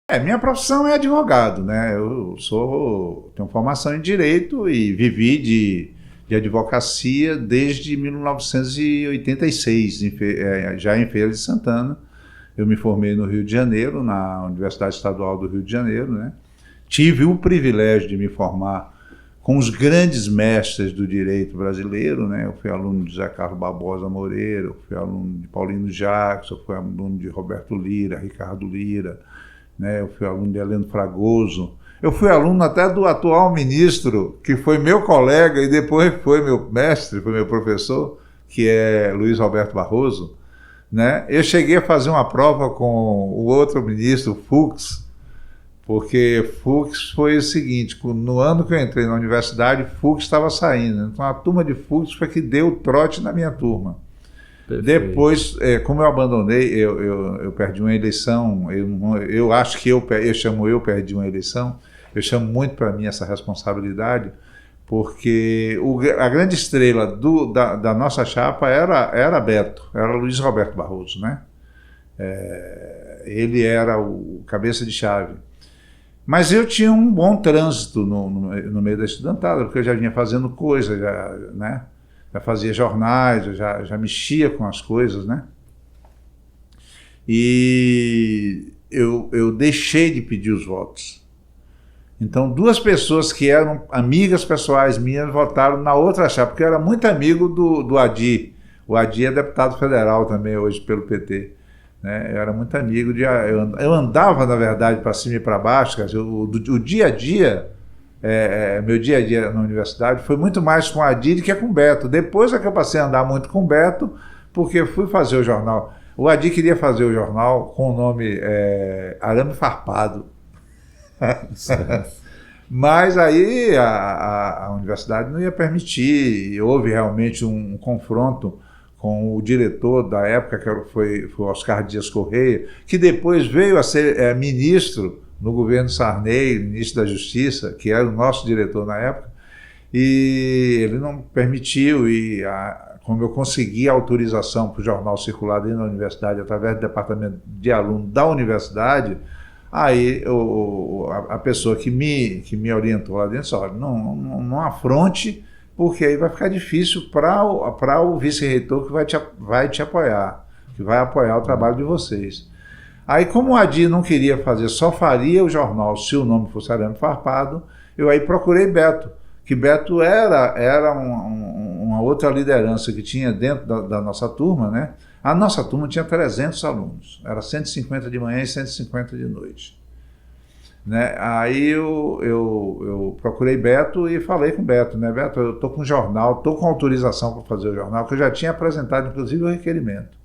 Minha profissão é advogado, né? Tenho formação em direito e vivi de advocacia desde 1986, já em Feira de Santana. Eu me formei no Rio de Janeiro, na Universidade Estadual do Rio de Janeiro, né? Tive o privilégio de me formar com os grandes mestres do direito brasileiro, né? Eu fui aluno de José Carlos Barbosa Moreira, eu fui aluno de Paulino Jackson, eu fui aluno de Roberto Lira, Ricardo Lira, né? Eu fui aluno de Heleno Fragoso, eu fui aluno até do atual ministro, que foi meu colega e depois foi meu mestre, foi meu professor, que é Luiz Roberto Barroso, né? Eu cheguei a fazer uma prova com o outro ministro, Fux, porque Fux foi o seguinte, no ano que eu entrei na universidade, Fux estava saindo, então a turma de Fux foi que deu o trote na minha turma. Perfeito. Depois, como eu abandonei, eu perdi uma eleição, eu acho que eu perdi uma eleição, eu chamo muito para mim essa responsabilidade, porque a grande estrela da nossa chapa era Beto, era Luiz Roberto Barroso, né? Ele era o cabeça de chave. Mas eu tinha um bom trânsito no meio da estudantada, porque eu já vinha fazendo coisa, né? Já fazia jornais, eu já mexia com as coisas, né? E eu deixei de pedir os votos. Então, duas pessoas que eram amigas pessoais minhas votaram na outra chapa, porque eu era muito amigo do Adi. O Adi é deputado federal também hoje pelo PT. Né? Eu era muito amigo, eu andava, na verdade, para cima e para baixo. O dia a dia, meu dia a dia na universidade foi muito mais com o Adi do que com o Beto. Depois é que eu passei a andar muito com o Beto, porque fui fazer o jornal. O Adi queria fazer o jornal com o nome Arame Farpado. Mas aí a universidade não ia permitir, houve realmente um confronto com o diretor da época, que foi o Oscar Dias Correia, que depois veio a ser ministro no governo Sarney, ministro da Justiça, que era o nosso diretor na época, e ele não permitiu, e como eu consegui a autorização para o jornal circular dentro da universidade, através do departamento de aluno da universidade, aí a pessoa que me orientou lá dentro disse, olha, não afronte, porque aí vai ficar difícil para o vice-reitor que vai te apoiar, que vai apoiar o trabalho de vocês. Aí, como o Adi não queria fazer, só faria o jornal se o nome fosse Arame Farpado, eu aí procurei Beto, que Beto era uma outra liderança que tinha dentro da nossa turma, né? A nossa turma tinha 300 alunos, era 150 de manhã e 150 de noite. Né? Aí eu procurei Beto e falei com Beto, né? Beto, eu estou com jornal, estou com autorização para fazer o jornal, que eu já tinha apresentado, inclusive, o requerimento.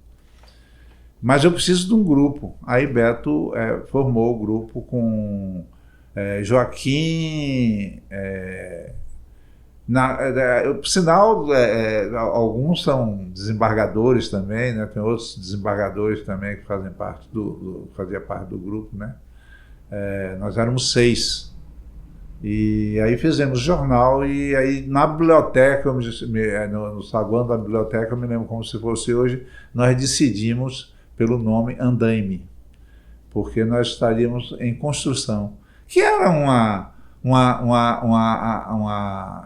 Mas eu preciso de um grupo. Aí Beto formou o grupo com Joaquim... por sinal, alguns são desembargadores também, né? Tem outros desembargadores também que faziam parte do grupo, né? Nós éramos 6. E aí fizemos jornal, e aí na biblioteca, no saguão da biblioteca, eu me lembro como se fosse hoje, nós decidimos pelo nome Andaime, porque nós estaríamos em construção, que era uma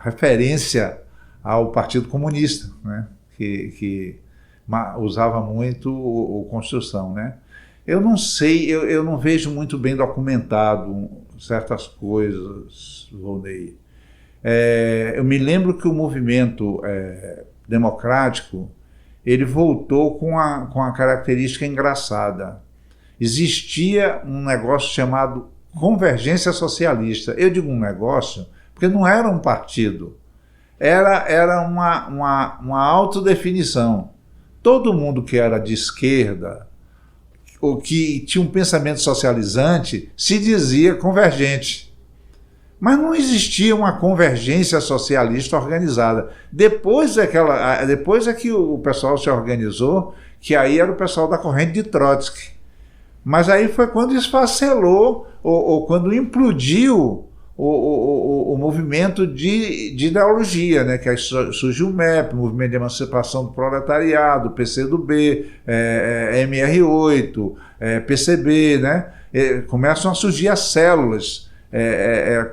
referência ao Partido Comunista, né? que usava muito o construção, né? Eu não sei, eu não vejo muito bem documentado certas coisas, Volney. Eu me lembro que o movimento democrático, ele voltou com a característica engraçada. Existia um negócio chamado Convergência Socialista. Eu digo um negócio porque não era um partido, era uma autodefinição. Todo mundo que era de esquerda, ou que tinha um pensamento socializante, se dizia convergente. Mas não existia uma convergência socialista organizada. Depois é que o pessoal se organizou, que aí era o pessoal da corrente de Trotsky. Mas aí foi quando esfacelou, ou quando implodiu o movimento de ideologia, né? Que aí surgiu o MEP, o Movimento de Emancipação do Proletariado, PCdoB, MR8, PCB, né? começam a surgir as células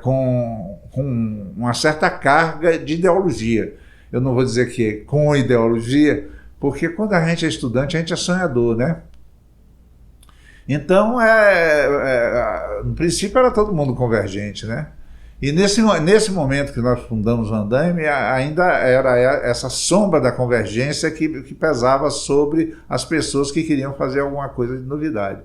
com uma certa carga de ideologia. Eu não vou dizer que é com ideologia, porque quando a gente é estudante, a gente é sonhador, né? Então, no princípio era todo mundo convergente, né? E nesse momento que nós fundamos o Andaime, ainda era essa sombra da convergência que pesava sobre as pessoas que queriam fazer alguma coisa de novidade.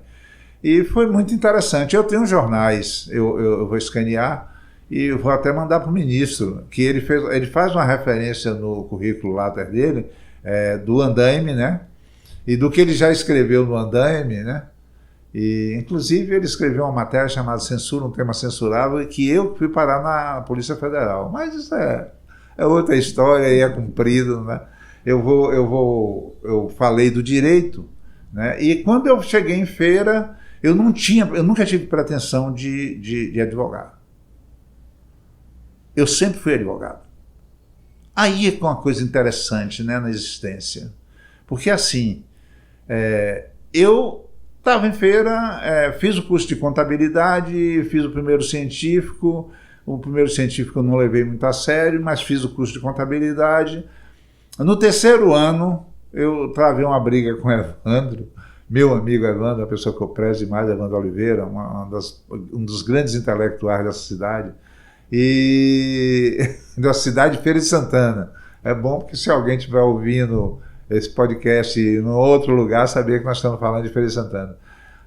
E foi muito interessante. Eu tenho jornais, eu vou escanear e vou até mandar para o ministro, que ele faz uma referência no currículo láter dele, do Andaime, né? E do que ele já escreveu no Andaime, né? E, inclusive, ele escreveu uma matéria chamada Censura, um tema censurável, que eu fui parar na Polícia Federal. Mas isso é outra história e é cumprido, né? Eu falei do direito, né? E quando eu cheguei em feira, eu nunca tive pretensão de advogar. Eu sempre fui advogado. Aí é uma coisa interessante, né, na existência. Porque assim, eu estava em feira, fiz o curso de contabilidade, fiz o primeiro científico. O primeiro científico eu não levei muito a sério, mas fiz o curso de contabilidade. No terceiro ano, eu travei uma briga com o Evandro, meu amigo Evandro, a pessoa que eu prezo demais, Evandro Oliveira, um dos grandes intelectuais dessa cidade, e da cidade de Feira de Santana. É bom porque se alguém estiver ouvindo esse podcast em outro lugar, saber que nós estamos falando de Feira de Santana.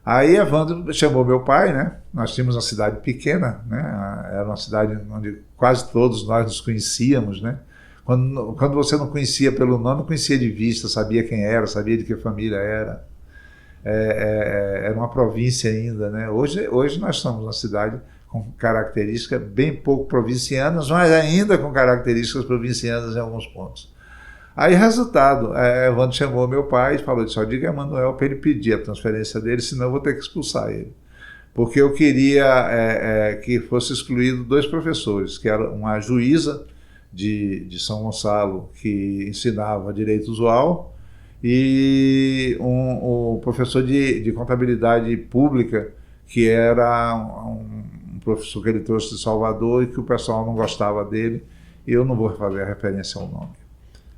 Aí Evandro chamou meu pai, né? Nós tínhamos uma cidade pequena, né? Era uma cidade onde quase todos nós nos conhecíamos, né? Quando você não conhecia pelo nome, conhecia de vista, sabia quem era, sabia de que família era. Era uma província ainda, né? Hoje nós estamos numa cidade com características bem pouco provincianas, mas ainda com características provincianas em alguns pontos. Aí, resultado, Evandro chamou meu pai e falou: só diga a Manuel para ele pedir a transferência dele, senão eu vou ter que expulsar ele. Porque eu queria que fosse excluído 2 professores, que era uma juíza de São Gonçalo, que ensinava direito usual, e o professor de contabilidade pública, que era um professor que ele trouxe de Salvador e que o pessoal não gostava dele, e eu não vou fazer a referência ao nome.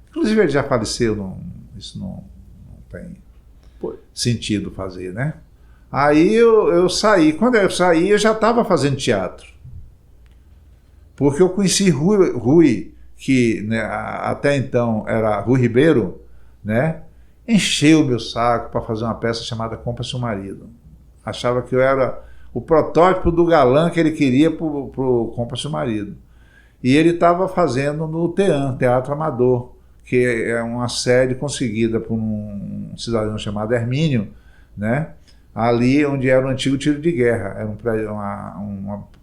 Inclusive ele já faleceu, isso não tem sentido fazer, né? Aí eu saí. Quando eu saí, eu já estava fazendo teatro. Porque eu conheci Rui, que, né, até então era Rui Ribeiro, né? Encheu o meu saco para fazer uma peça chamada Compra-se um Marido. Achava que eu era o protótipo do galã que ele queria para o Compra-se um Marido. E ele estava fazendo no TEAM, Teatro Amador, que é uma série conseguida por um cidadão chamado Hermínio, né? Ali onde era o antigo tiro de guerra. Era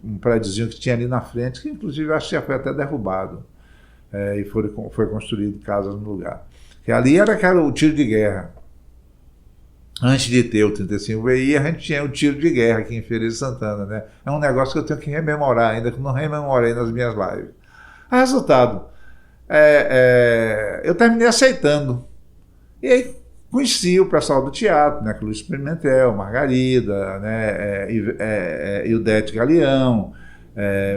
um prédiozinho que tinha ali na frente, que inclusive acho que já foi até derrubado. E foi construído casas no lugar. Que ali era o tiro de guerra. Antes de ter o 35BI, a gente tinha o tiro de guerra aqui em Feira de Santana, né? É um negócio que eu tenho que rememorar ainda, que não rememorei nas minhas lives. Resultado, eu terminei aceitando. E aí conheci o pessoal do teatro, né? Luiz Pimentel, Margarida, né? Ildete Galeão,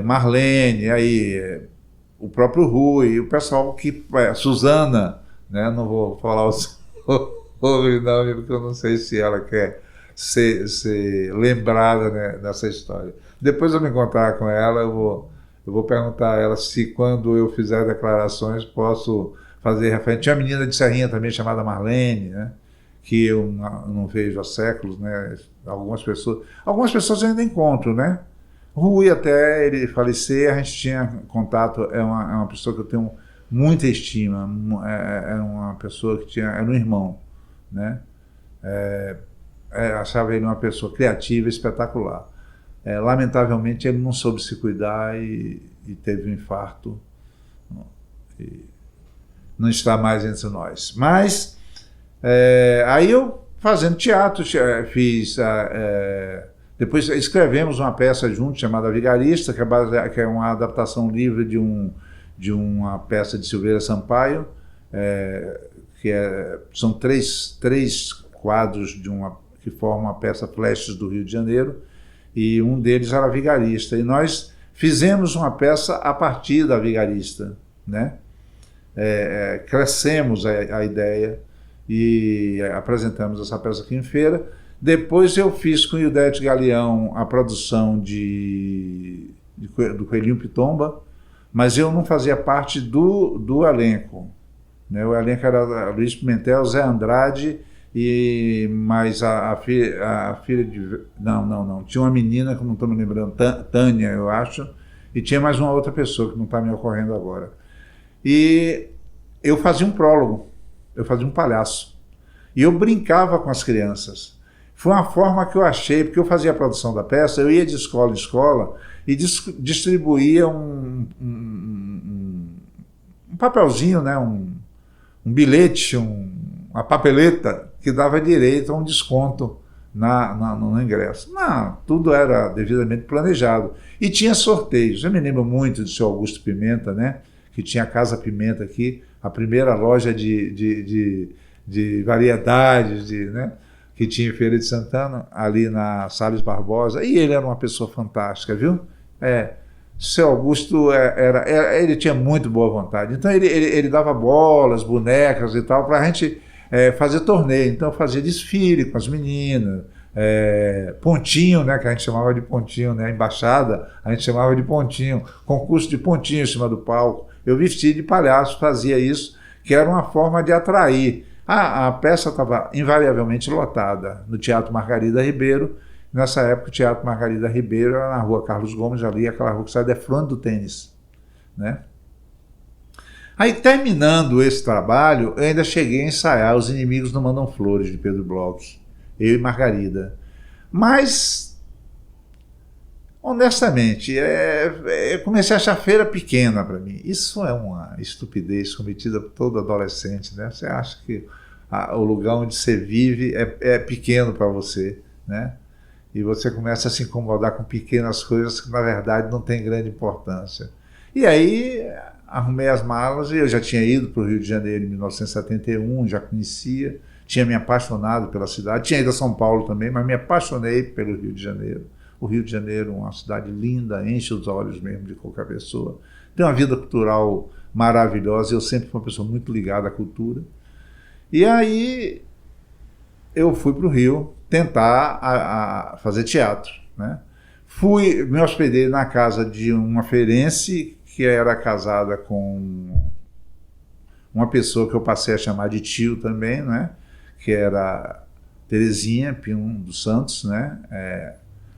Marlene, aí o próprio Rui, o pessoal que... Suzana, né? Não vou falar o sobrenome, porque eu não sei se ela quer ser lembrada, né, dessa história. Depois eu me encontrar com ela, eu vou perguntar a ela se quando eu fizer declarações posso fazer referência. Tinha uma menina de Serrinha também chamada Marlene, né, que eu não vejo há séculos, né, algumas pessoas ainda encontro, né. Rui, até ele falecer, a gente tinha contato, é uma pessoa que eu tenho muita estima, é uma pessoa que era um irmão, né. Achava ele uma pessoa criativa, espetacular. Lamentavelmente ele não soube se cuidar e teve um infarto e não está mais entre nós. Mas aí eu fazendo teatro, depois escrevemos uma peça junto chamada Vigarista, que é uma adaptação livre de uma peça de Silveira Sampaio, são três quadros que que formam a peça Flashes do Rio de Janeiro, e um deles era vigarista. E nós fizemos uma peça a partir da vigarista, né? Crescemos a ideia e apresentamos essa peça aqui em feira. Depois eu fiz com o Ildete Galeão a produção do Coelhinho Pitomba, mas eu não fazia parte do elenco, né? O elenco era Luiz Pimentel, Zé Andrade e mais a filha de... Não. Tinha uma menina que eu não estou me lembrando, Tânia, eu acho, e tinha mais uma outra pessoa que não está me ocorrendo agora. E eu fazia um prólogo, eu fazia um palhaço. E eu brincava com as crianças. Foi uma forma que eu achei, porque eu fazia a produção da peça, eu ia de escola em escola e distribuía um papelzinho, né? um bilhete, uma papeleta que dava direito a um desconto no ingresso. Não, tudo era devidamente planejado. E tinha sorteios. Eu me lembro muito do seu Augusto Pimenta, né? Que tinha a Casa Pimenta aqui, a primeira loja de variedades, né? Que tinha em Feira de Santana, ali na Salles Barbosa. E ele era uma pessoa fantástica, viu? Seu Augusto ele tinha muito boa vontade. Então ele dava bolas, bonecas e tal, para a gente fazer torneio. Então eu fazia desfile com as meninas, pontinho, né, que a gente chamava de pontinho, né, embaixada, a gente chamava de pontinho, concurso de pontinho em cima do palco. Eu vestia de palhaço, fazia isso, que era uma forma de atrair. A peça estava invariavelmente lotada no Teatro Margarida Ribeiro. Nessa época, o Teatro Margarida Ribeiro era na Rua Carlos Gomes, ali, aquela rua que sai de frente do tênis, né? Aí, terminando esse trabalho, eu ainda cheguei a ensaiar Os Inimigos Não Mandam Flores, de Pedro Bloch, eu e Margarida. Mas, honestamente, eu comecei a achar feira pequena para mim. Isso é uma estupidez cometida por todo adolescente, né? Você acha que o lugar onde você vive é pequeno para você, né? E você começa a se incomodar com pequenas coisas que, na verdade, não têm grande importância. E aí, arrumei as malas e eu já tinha ido para o Rio de Janeiro em 1971, já conhecia, tinha me apaixonado pela cidade, tinha ido a São Paulo também, mas me apaixonei pelo Rio de Janeiro. O Rio de Janeiro é uma cidade linda, enche os olhos mesmo de qualquer pessoa. Tem uma vida cultural maravilhosa, eu sempre fui uma pessoa muito ligada à cultura. E aí eu fui para o Rio tentar fazer teatro, né? Me hospedei na casa de uma feirense que era casada com uma pessoa que eu passei a chamar de tio também, né? Que era Terezinha Pium dos Santos, né?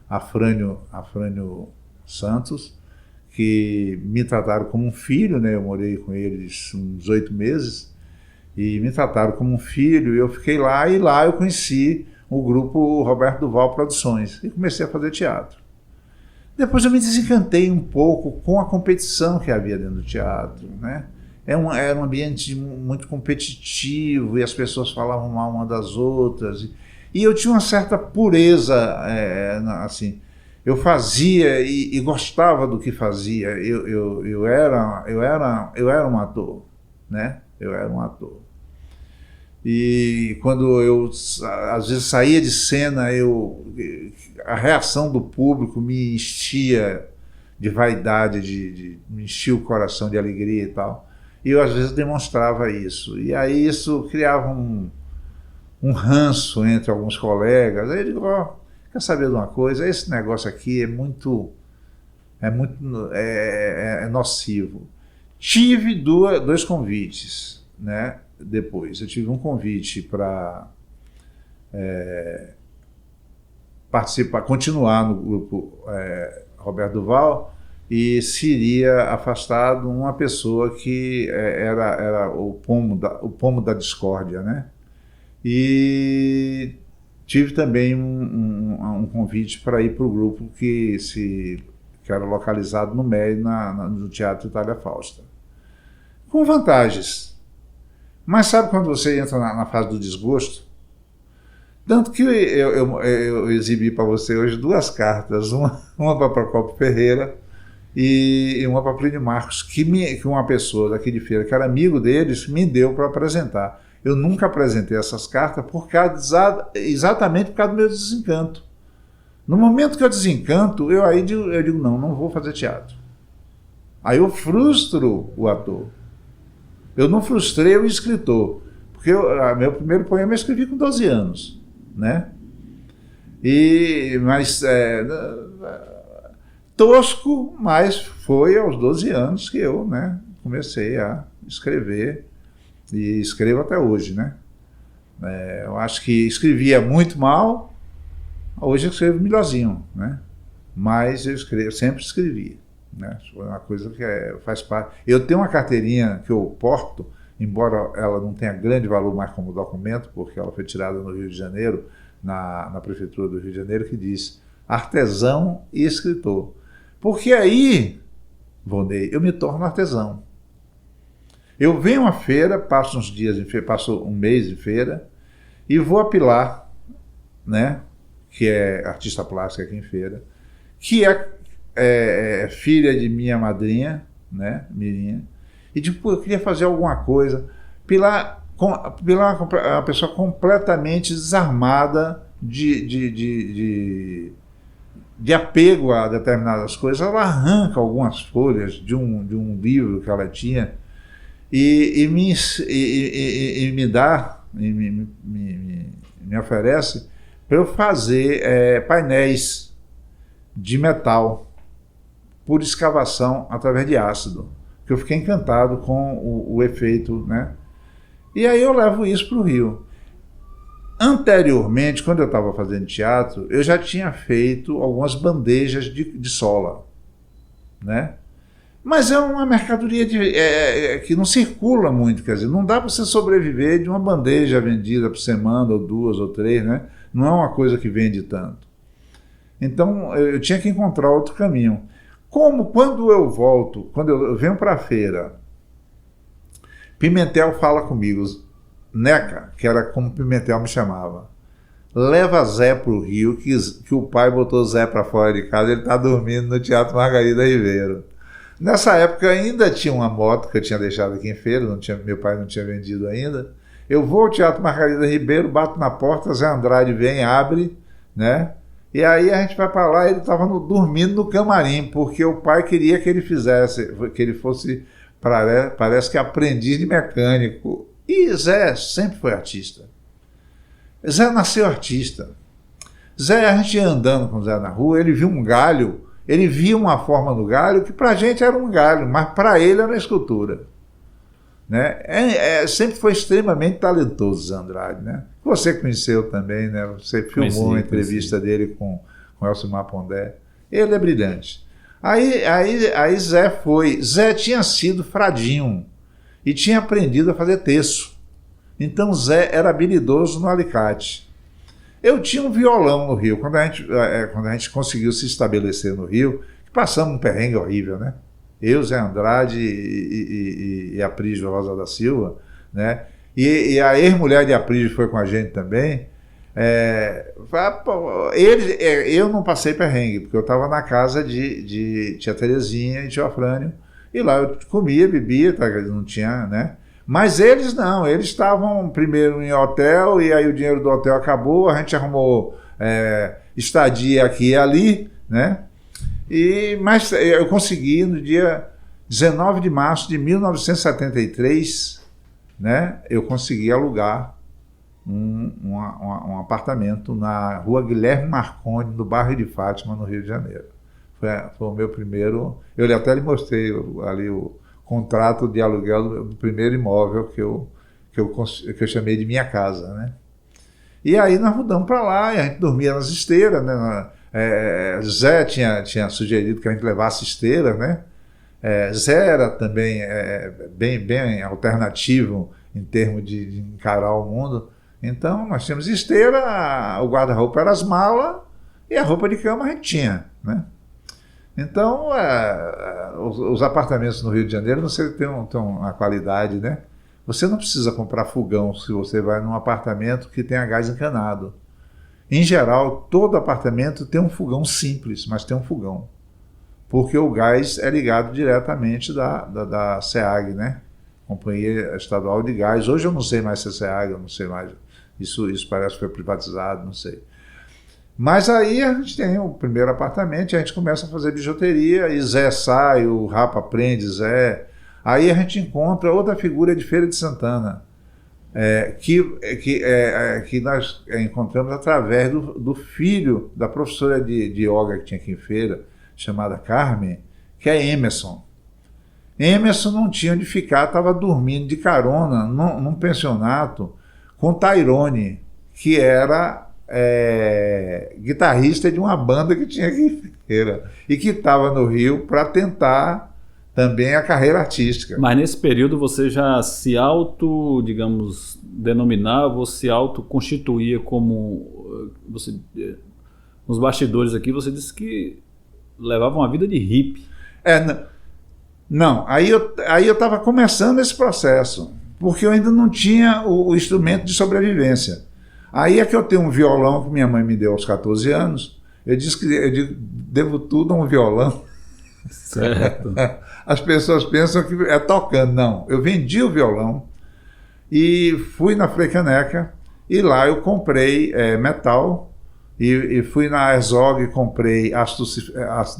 Afrânio Santos, que me trataram como um filho, né? Eu morei com eles uns 8 meses e me trataram como um filho. E eu fiquei lá e lá eu conheci o grupo Roberto Duval Produções e comecei a fazer teatro. Depois eu me desencantei um pouco com a competição que havia dentro do teatro, né? Era um ambiente muito competitivo e as pessoas falavam mal uma das outras. E eu tinha uma certa pureza, assim, eu fazia e gostava do que fazia. Eu era um ator, né? Eu era um ator. E quando eu, às vezes, saía de cena, a reação do público me enchia de vaidade, me enchia o coração de alegria e tal. E eu, às vezes, demonstrava isso. E aí isso criava um ranço entre alguns colegas. Aí eu digo, quer saber de uma coisa? Esse negócio aqui é nocivo. Tive dois convites, né? Depois, eu tive um convite para participar, continuar no grupo Roberto Duval, e seria afastado uma pessoa que era o pomo da discórdia, né? E tive também um convite para ir para o grupo que era localizado no MEI, no Teatro Itália Fausta. Com vantagens. Mas sabe quando você entra na fase do desgosto? Tanto que eu exibi para você hoje 2 cartas, uma para Procópio Ferreira e uma para Plínio Marcos, que uma pessoa daqui de Feira, que era amigo deles, me deu para apresentar. Eu nunca apresentei essas cartas exatamente por causa do meu desencanto. No momento que eu desencanto, eu digo, não vou fazer teatro. Aí eu frustro o ator. Eu não frustrei o escritor, porque meu primeiro poema eu escrevi com 12 anos, né? Mas tosco, mas foi aos 12 anos que eu, né, comecei a escrever, e escrevo até hoje, né? Eu acho que escrevia muito mal, hoje eu escrevo melhorzinho, né? Mas eu sempre escrevi, né? Foi uma coisa que faz parte. Eu tenho uma carteirinha que eu porto, embora ela não tenha grande valor mais como documento, porque ela foi tirada no Rio de Janeiro, na Prefeitura do Rio de Janeiro, que diz artesão e escritor. Porque aí, Volney, eu me torno artesão. Eu venho à feira, passo uns dias em feira, passo um mês em feira, e vou a Pilar, né, que é artista plástica aqui em feira, que é filha de minha madrinha, né, Mirinha, e tipo, eu queria fazer alguma coisa. Pilar é uma pessoa completamente desarmada de apego a determinadas coisas. Ela arranca algumas folhas de um livro que ela tinha e me oferece para eu fazer painéis de metal por escavação através de ácido, que eu fiquei encantado com o efeito, né? E aí eu levo isso para o Rio. Anteriormente, quando eu estava fazendo teatro, eu já tinha feito algumas bandejas de sola, né? Mas é uma mercadoria que não circula muito, quer dizer, não dá para você sobreviver de uma bandeja vendida por semana, ou 2 ou 3, né? Não é uma coisa que vende tanto. Então, eu tinha que encontrar outro caminho. Quando eu volto, quando eu venho para a feira, Pimentel fala comigo, Neca, que era como Pimentel me chamava, leva Zé para o Rio, que o pai botou Zé para fora de casa, ele está dormindo no Teatro Margarida Ribeiro. Nessa época ainda tinha uma moto que eu tinha deixado aqui em feira, meu pai não tinha vendido ainda. Eu vou ao Teatro Margarida Ribeiro, bato na porta, Zé Andrade vem, abre, né? E aí a gente vai para lá, ele estava dormindo no camarim, porque o pai queria que ele fosse, parece que aprendiz de mecânico. E Zé sempre foi artista. Zé nasceu artista. Zé, a gente ia andando com o Zé na rua, ele viu um galho, ele via uma forma no galho que para a gente era um galho, mas para ele era uma escultura. Né? Sempre foi extremamente talentoso, Zé Andrade, né? Você conheceu também, né? Você filmou a entrevista dele com Elcimar Pondé. Ele é brilhante. Aí Zé tinha sido fradinho e tinha aprendido a fazer teço. Então Zé era habilidoso no alicate. Eu tinha um violão no Rio. Quando a gente conseguiu se estabelecer no Rio, passamos um perrengue horrível, né? Eu, Zé Andrade e a Prígio Rosa da Silva, né? E a ex-mulher de Aprígio foi com a gente também. Eu não passei perrengue, porque eu estava na casa de tia Terezinha e tio Afrânio, e lá eu comia, bebia, não tinha, né? Mas eles não, eles estavam primeiro em hotel, e aí o dinheiro do hotel acabou, a gente arrumou estadia aqui e ali, né? Mas eu consegui no dia 19 de março de 1973, né? Eu consegui alugar um apartamento na rua Guilherme Marconi, no bairro de Fátima, no Rio de Janeiro. Foi o meu primeiro... Eu até lhe mostrei ali o contrato de aluguel do primeiro imóvel que eu chamei de minha casa, né? E aí nós mudamos para lá, e a gente dormia nas esteiras, né? Zé tinha sugerido que a gente levasse esteira, né? Zé era também bem alternativo em termos de encarar o mundo. Então nós tínhamos esteira, o guarda-roupa era as malas e a roupa de cama a gente tinha, né? Então os apartamentos no Rio de Janeiro não sei, tem uma qualidade, né? Você não precisa comprar fogão se você vai num apartamento que tenha gás encanado. Em geral, todo apartamento tem um fogão simples, mas tem um fogão. Porque o gás é ligado diretamente da SEAG, né? Companhia Estadual de Gás. Hoje eu não sei mais se é SEAG, eu não sei mais. Isso parece que foi privatizado, não sei. Mas aí a gente tem o primeiro apartamento, a gente começa a fazer bijuteria, e Zé sai, o Rapa prende Zé. Aí a gente encontra outra figura de Feira de Santana, que nós encontramos através do filho da professora de yoga que tinha aqui em Feira, chamada Carmen, que é Emerson. Emerson não tinha onde ficar, estava dormindo de carona num pensionato com Tairone, que era guitarrista de uma banda que tinha aqui em Feira e que estava no Rio para tentar também a carreira artística. Mas nesse período você já se denominava, ou se constituía como você, nos bastidores aqui você disse que levava uma vida de hippie. Não, aí eu estava começando esse processo, porque eu ainda não tinha o instrumento de sobrevivência. Aí é que eu tenho um violão que minha mãe me deu aos 14 anos, eu devo tudo a um violão. Certo. As pessoas pensam que é tocando. Não, eu vendi o violão e fui na Frei Caneca, e lá eu comprei metal, e fui na Herzog e comprei ácido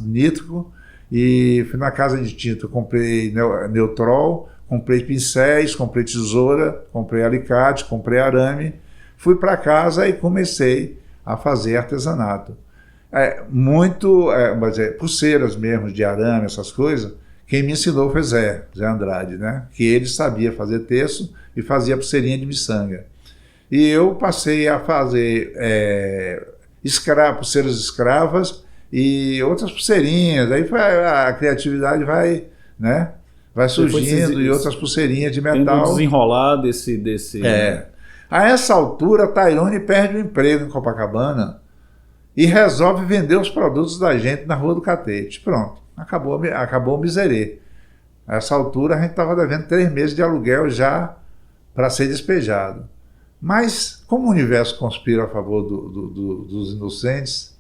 nítrico, e fui na Casa de Tinta, comprei Neutrol, comprei pincéis, comprei tesoura, comprei alicate, comprei arame, fui para casa e comecei a fazer artesanato. Pulseiras mesmo de arame, essas coisas, quem me ensinou foi Zé Andrade, né? Que ele sabia fazer terço e fazia pulseirinha de miçanga. E eu passei a fazer pulseiras escravas e outras pulseirinhas. Aí a criatividade vai surgindo, e outras pulseirinhas de metal. Tendo desenrolado desse... A essa altura, Tairone perde o emprego em Copacabana e resolve vender os produtos da gente na Rua do Catete. Pronto, acabou o miserê. A essa altura a gente estava devendo 3 meses de aluguel já para ser despejado. Mas, como o universo conspira a favor dos inocentes,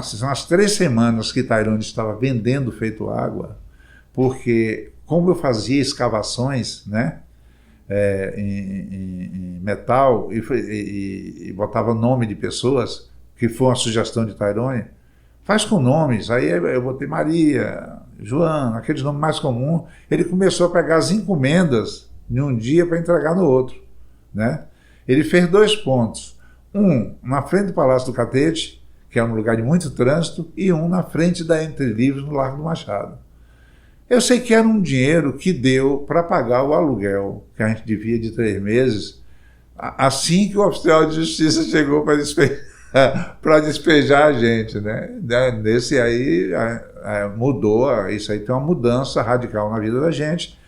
são as 3 semanas que Tairone estava vendendo feito água, porque como eu fazia escavações, né, em metal e botava nome de pessoas, que foi uma sugestão de Tairone, faz com nomes. Aí eu botei Maria, Joana, aqueles nomes mais comuns. Ele começou a pegar as encomendas em um dia para entregar no outro, né? Ele fez 2 pontos, um na frente do Palácio do Catete, que é um lugar de muito trânsito, e um na frente da Entre Livros, no Largo do Machado. Eu sei que era um dinheiro que deu para pagar o aluguel que a gente devia de 3 meses, assim que o oficial de justiça chegou para despejar a gente, né? Nesse aí mudou, isso aí tem uma mudança radical na vida da gente.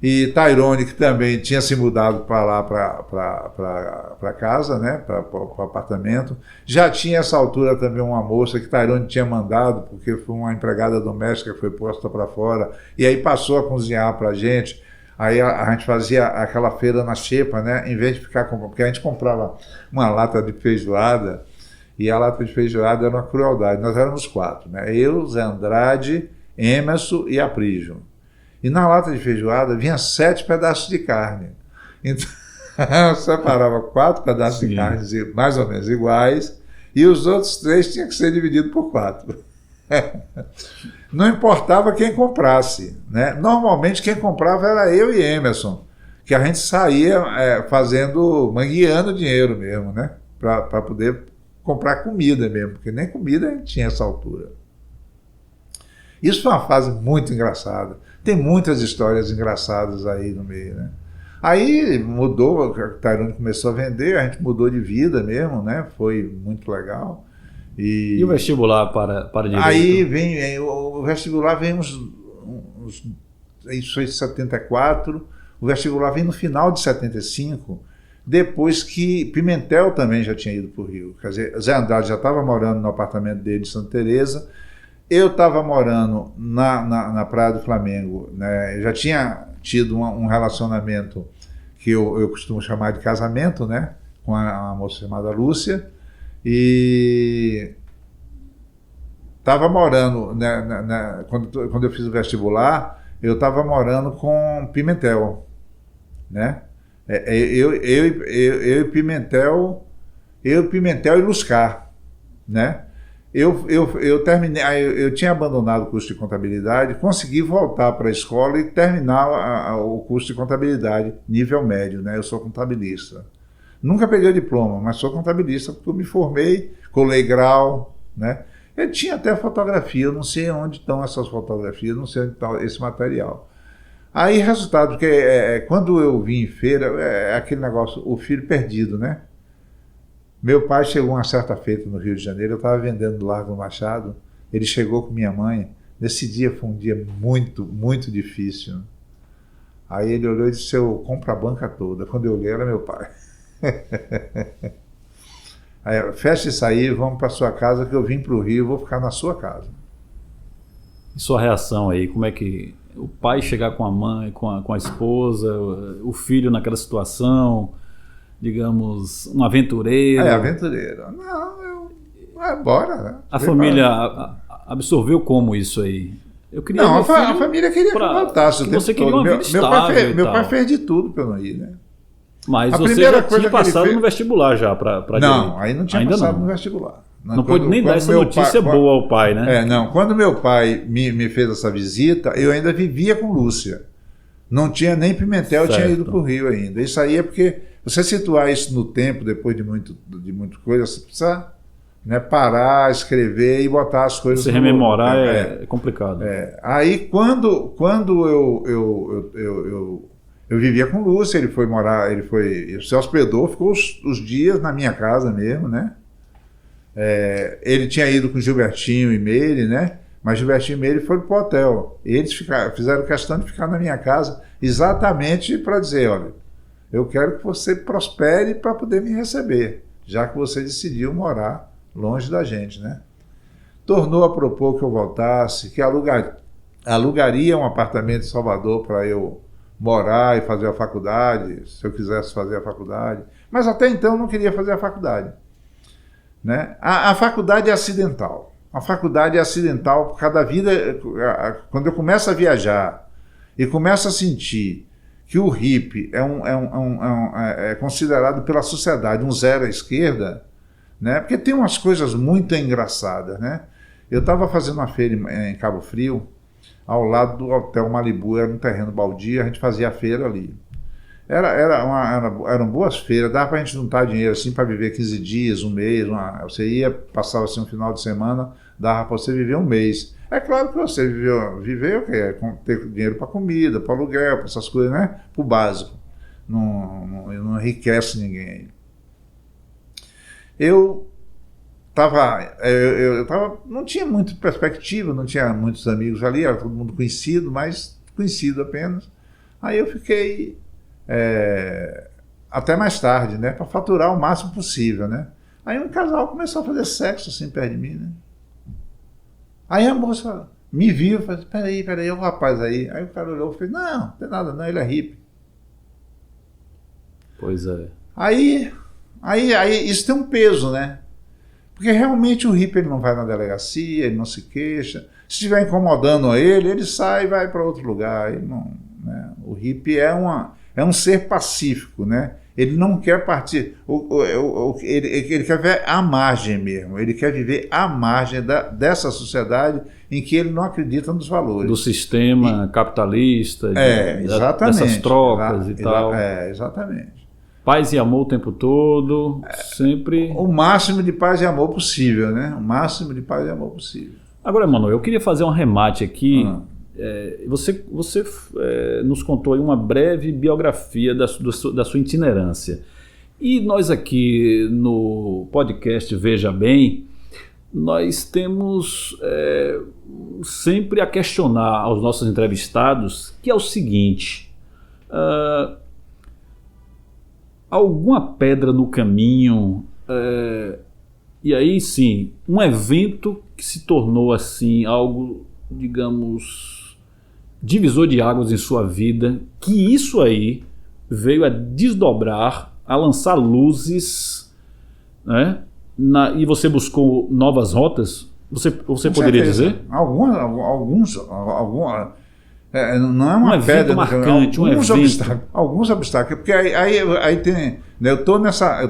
E Tairone, que também tinha se mudado para lá, para casa, né? Para o apartamento. Já tinha essa altura também uma moça que Tairone tinha mandado, porque foi uma empregada doméstica que foi posta para fora, e aí passou a cozinhar para a gente. Aí a gente fazia aquela feira na xepa, né? Em vez de ficar porque a gente comprava uma lata de feijoada, e a lata de feijoada era uma crueldade. Nós éramos 4, né? Eu, Zé Andrade, Emerson e Aprígio. E na lata de feijoada vinha 7 pedaços de carne. Então, eu separava 4 pedaços de carne mais ou menos iguais, e os outros 3 tinham que ser divididos por 4. Não importava quem comprasse, né? Normalmente quem comprava era eu e Emerson, que a gente saía mangueando dinheiro mesmo, né? Para poder comprar comida mesmo, porque nem comida a gente tinha essa altura. Isso foi uma fase muito engraçada. Tem muitas histórias engraçadas aí no meio, né? Aí mudou, o Tairone começou a vender, a gente mudou de vida mesmo, né? Foi muito legal. E o vestibular para direito? Aí o vestibular vem isso foi em 74, o vestibular vem no final de 75, depois que Pimentel também já tinha ido para o Rio. Quer dizer, Zé Andrade já estava morando no apartamento dele de Santa Teresa, eu estava morando na Praia do Flamengo, né? Eu já tinha tido um relacionamento que eu costumo chamar de casamento, né? Com uma moça chamada Lúcia, e estava morando, né, quando eu fiz o vestibular, eu estava morando com Pimentel, né? Eu e Pimentel, e Luscar, né? Eu terminei, eu tinha abandonado o curso de contabilidade, consegui voltar para a escola e terminar o curso de contabilidade nível médio, né? Eu sou contabilista. Nunca peguei o diploma, mas sou contabilista porque eu me formei, colei grau, né? Eu tinha até fotografia, eu não sei onde estão essas fotografias, não sei onde está esse material. Aí, resultado, porque quando eu vim em feira, aquele negócio, o filho perdido, né? Meu pai chegou uma certa feita no Rio de Janeiro, eu estava vendendo no Largo Machado, ele chegou com minha mãe, nesse dia foi um dia muito, muito difícil. Aí ele olhou e disse, eu compro a banca toda. Quando eu olhei, era meu pai. Aí, fecha isso aí, vamos para sua casa, que eu vim para o Rio, vou ficar na sua casa. E sua reação aí, como é que o pai chegar com a mãe, com a esposa, o filho naquela situação, digamos, um aventureiro? Aventureiro. Não, bora, né? A família absorveu como isso aí? Eu queria não, a família queria que eu voltasse. Você queria uma vida estável. Meu pai fez de tudo para eu não ir, né? Mas você já tinha passado no vestibular já para não, aí não tinha passado no vestibular. Não pôde nem dar essa notícia boa ao pai, né? Não. Quando meu pai me fez essa visita, eu ainda vivia com Lúcia. Não tinha nem Pimentel, eu tinha ido para o Rio ainda. Isso aí é porque você situar isso no tempo, depois de muita coisa, você precisa, né, parar, escrever e botar as coisas... Se rememorar é complicado. Aí, quando eu vivia com Lúcia, ele se hospedou, ficou os dias na minha casa mesmo, né? Ele tinha ido com Gilbertinho e Meire, né? Mas Gilbertinho e Meire foram para o hotel. Eles fizeram questão de ficar na minha casa exatamente para dizer, olha, eu quero que você prospere para poder me receber, já que você decidiu morar longe da gente, né? Tornou a propor que eu voltasse, que alugaria um apartamento em Salvador para eu morar e fazer a faculdade, se eu quisesse fazer a faculdade. Mas até então eu não queria fazer a faculdade, né? A faculdade é acidental. A faculdade é acidental por causa da vida. Quando eu começo a viajar e começo a sentir que o hippie é considerado pela sociedade um zero à esquerda, né? Porque tem umas coisas muito engraçadas, né? Eu estava fazendo uma feira em Cabo Frio, ao lado do Hotel Malibu, era um terreno baldio, a gente fazia a feira ali. Eram boas feiras, dava para a gente juntar dinheiro assim para viver 15 dias, um mês, você ia, passava assim um final de semana, dava para você viver um mês. É claro que você viver o quê? Ter dinheiro para comida, para aluguel, para essas coisas, né? Para o básico. Não enriquece ninguém. Eu não tinha muita perspectiva, não tinha muitos amigos ali, era todo mundo conhecido, mas conhecido apenas. Aí eu fiquei até mais tarde, né, para faturar o máximo possível, né. Aí um casal começou a fazer sexo assim perto de mim, né. Aí a moça me viu e falou, peraí, o rapaz aí. Aí o cara olhou e fez, não tem nada não, ele é hippie. Pois é. Aí isso tem um peso, né? Porque realmente o hippie ele não vai na delegacia, ele não se queixa. Se estiver incomodando ele sai e vai para outro lugar. Ele não, né? O hippie é um ser pacífico, né? Ele não quer partir. Ele quer ver a margem mesmo. Ele quer viver à margem dessa sociedade em que ele não acredita nos valores. Do sistema capitalista, exatamente, dessas trocas e tal. Exatamente. Paz e amor o tempo todo, sempre... O máximo de paz e amor possível, né? O máximo de paz e amor possível. Agora, Emanuel, eu queria fazer um remate aqui. Você nos contou aí uma breve biografia da sua itinerância. E nós aqui no podcast Veja Bem, nós temos sempre a questionar aos nossos entrevistados, que é o seguinte... alguma pedra no caminho, e aí sim, um evento que se tornou assim algo, digamos, divisor de águas em sua vida, que isso aí veio a desdobrar, a lançar luzes, né? E você buscou novas rotas? Você poderia dizer? Não é uma pedra marcante, alguns obstáculos, porque aí tem, né, eu estou nessa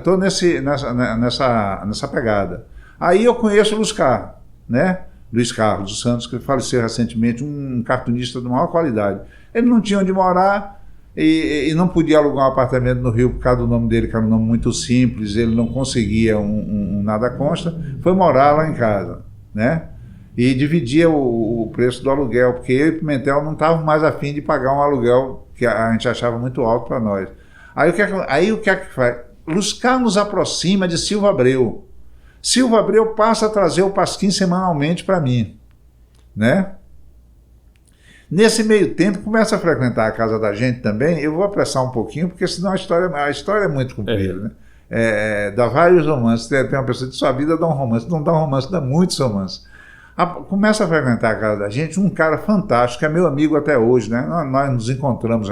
pegada. Aí eu conheço o Luiz Carlos dos Santos, que faleceu recentemente, um cartunista de maior qualidade. Ele não tinha onde morar e não podia alugar um apartamento no Rio por causa do nome dele, que era um nome muito simples, ele não conseguia um nada consta, foi morar lá em casa, né? E dividia o preço do aluguel, porque eu e Pimentel não estávamos mais afim de pagar um aluguel que a gente achava muito alto para nós. Aí o que é que faz? Luiz Carlos nos aproxima de Silva Abreu. Silva Abreu passa a trazer o Pasquim semanalmente para mim, né? Nesse meio tempo, começa a frequentar a casa da gente também. Eu vou apressar um pouquinho, porque senão a história é muito comprida, né? Dá vários romances. Tem uma pessoa de sua vida dá um romance, não dá um romance, dá muitos romances. Começa a frequentar a casa da gente um cara fantástico, que é meu amigo até hoje, né? Nós nos encontramos,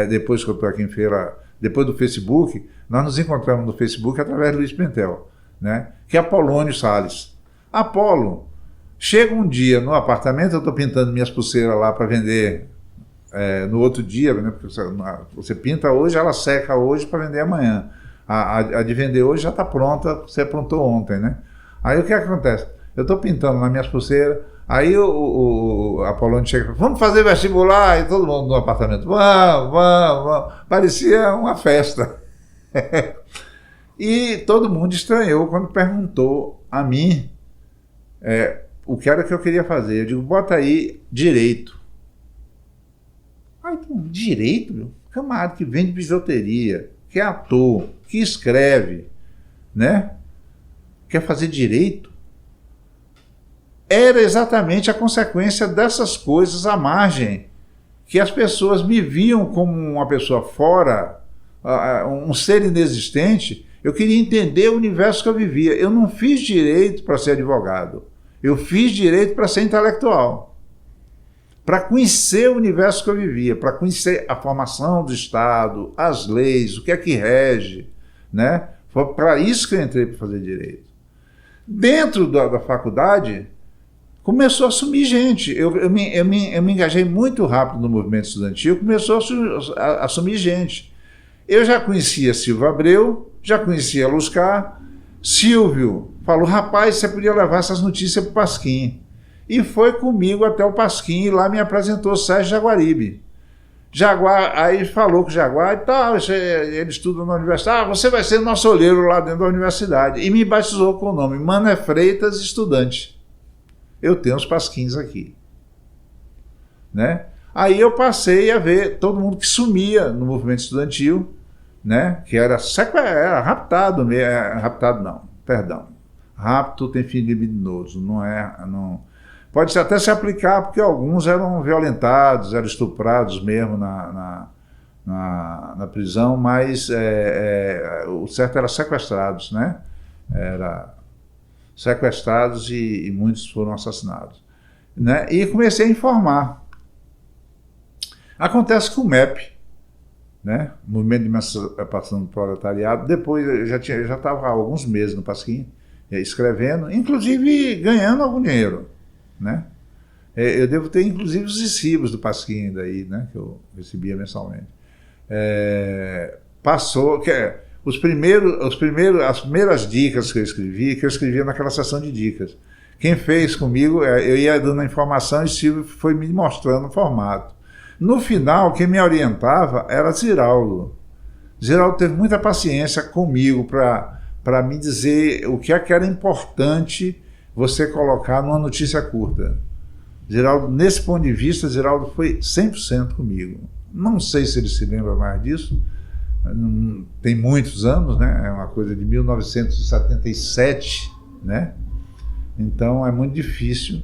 depois que eu estou aqui em Feira, depois do Facebook, nós nos encontramos no Facebook através do Luiz Pimentel, né? Que é Apolônio Salles. Apolo, chega um dia no apartamento, eu estou pintando minhas pulseiras lá para vender no outro dia, né? Porque você pinta hoje, ela seca hoje para vender amanhã. A de vender hoje já está pronta, você aprontou ontem, né? Aí o que acontece? Eu estou pintando nas minhas pulseiras, aí o Apolônio chega e fala, vamos fazer vestibular, e todo mundo no apartamento, vamos. Parecia uma festa. E todo mundo estranhou quando perguntou a mim o que era que eu queria fazer. Eu digo, bota aí direito. Aí, direito, meu? Camarada que vende bijuteria, que é ator, que escreve, né? Quer fazer direito? Era exatamente a consequência dessas coisas à margem, que as pessoas me viam como uma pessoa fora, um ser inexistente. Eu queria entender o universo que eu vivia. Eu não fiz direito para ser advogado, eu fiz direito para ser intelectual, para conhecer o universo que eu vivia, para conhecer a formação do Estado, as leis, o que é que rege, né? Foi para isso que eu entrei para fazer direito. Dentro da faculdade, começou a sumir gente. Eu me engajei muito rápido no movimento estudantil, começou a sumir gente. Eu já conhecia Silva Abreu, já conhecia Luscar. Silvio falou, rapaz, você podia levar essas notícias para o Pasquim. E foi comigo até o Pasquim, e lá me apresentou Sérgio Jaguaribe. Aí falou com o Jaguar e tal, ele estuda na universidade, você vai ser nosso olheiro lá dentro da universidade. E me batizou com o nome Mané Freitas Estudante. Eu tenho os Pasquins aqui, né? Aí eu passei a ver todo mundo que sumia no movimento estudantil, né? Que era raptado, rapto tem fim libidinoso, não pode até se aplicar, porque alguns eram violentados, eram estuprados mesmo na prisão, mas o certo era sequestrados, né? Sequestrados e muitos foram assassinados, né? E comecei a informar. Acontece que o MEP, né? Movimento de Emancipação do Proletariado, depois eu já estava há alguns meses no Pasquim, escrevendo, inclusive ganhando algum dinheiro, né? Eu devo ter inclusive os recibos do Pasquim ainda aí, né? Que eu recebia mensalmente. Passou as primeiras dicas que eu escrevia naquela sessão de dicas. Quem fez comigo, eu ia dando a informação e Silvio foi me mostrando o formato. No final, quem me orientava era Ziraldo. Ziraldo teve muita paciência comigo para me dizer o que é que era importante você colocar numa notícia curta. Ziraldo, nesse ponto de vista, Ziraldo foi 100% comigo. Não sei se ele se lembra mais disso, tem muitos anos, né? É uma coisa de 1977, né? Então é muito difícil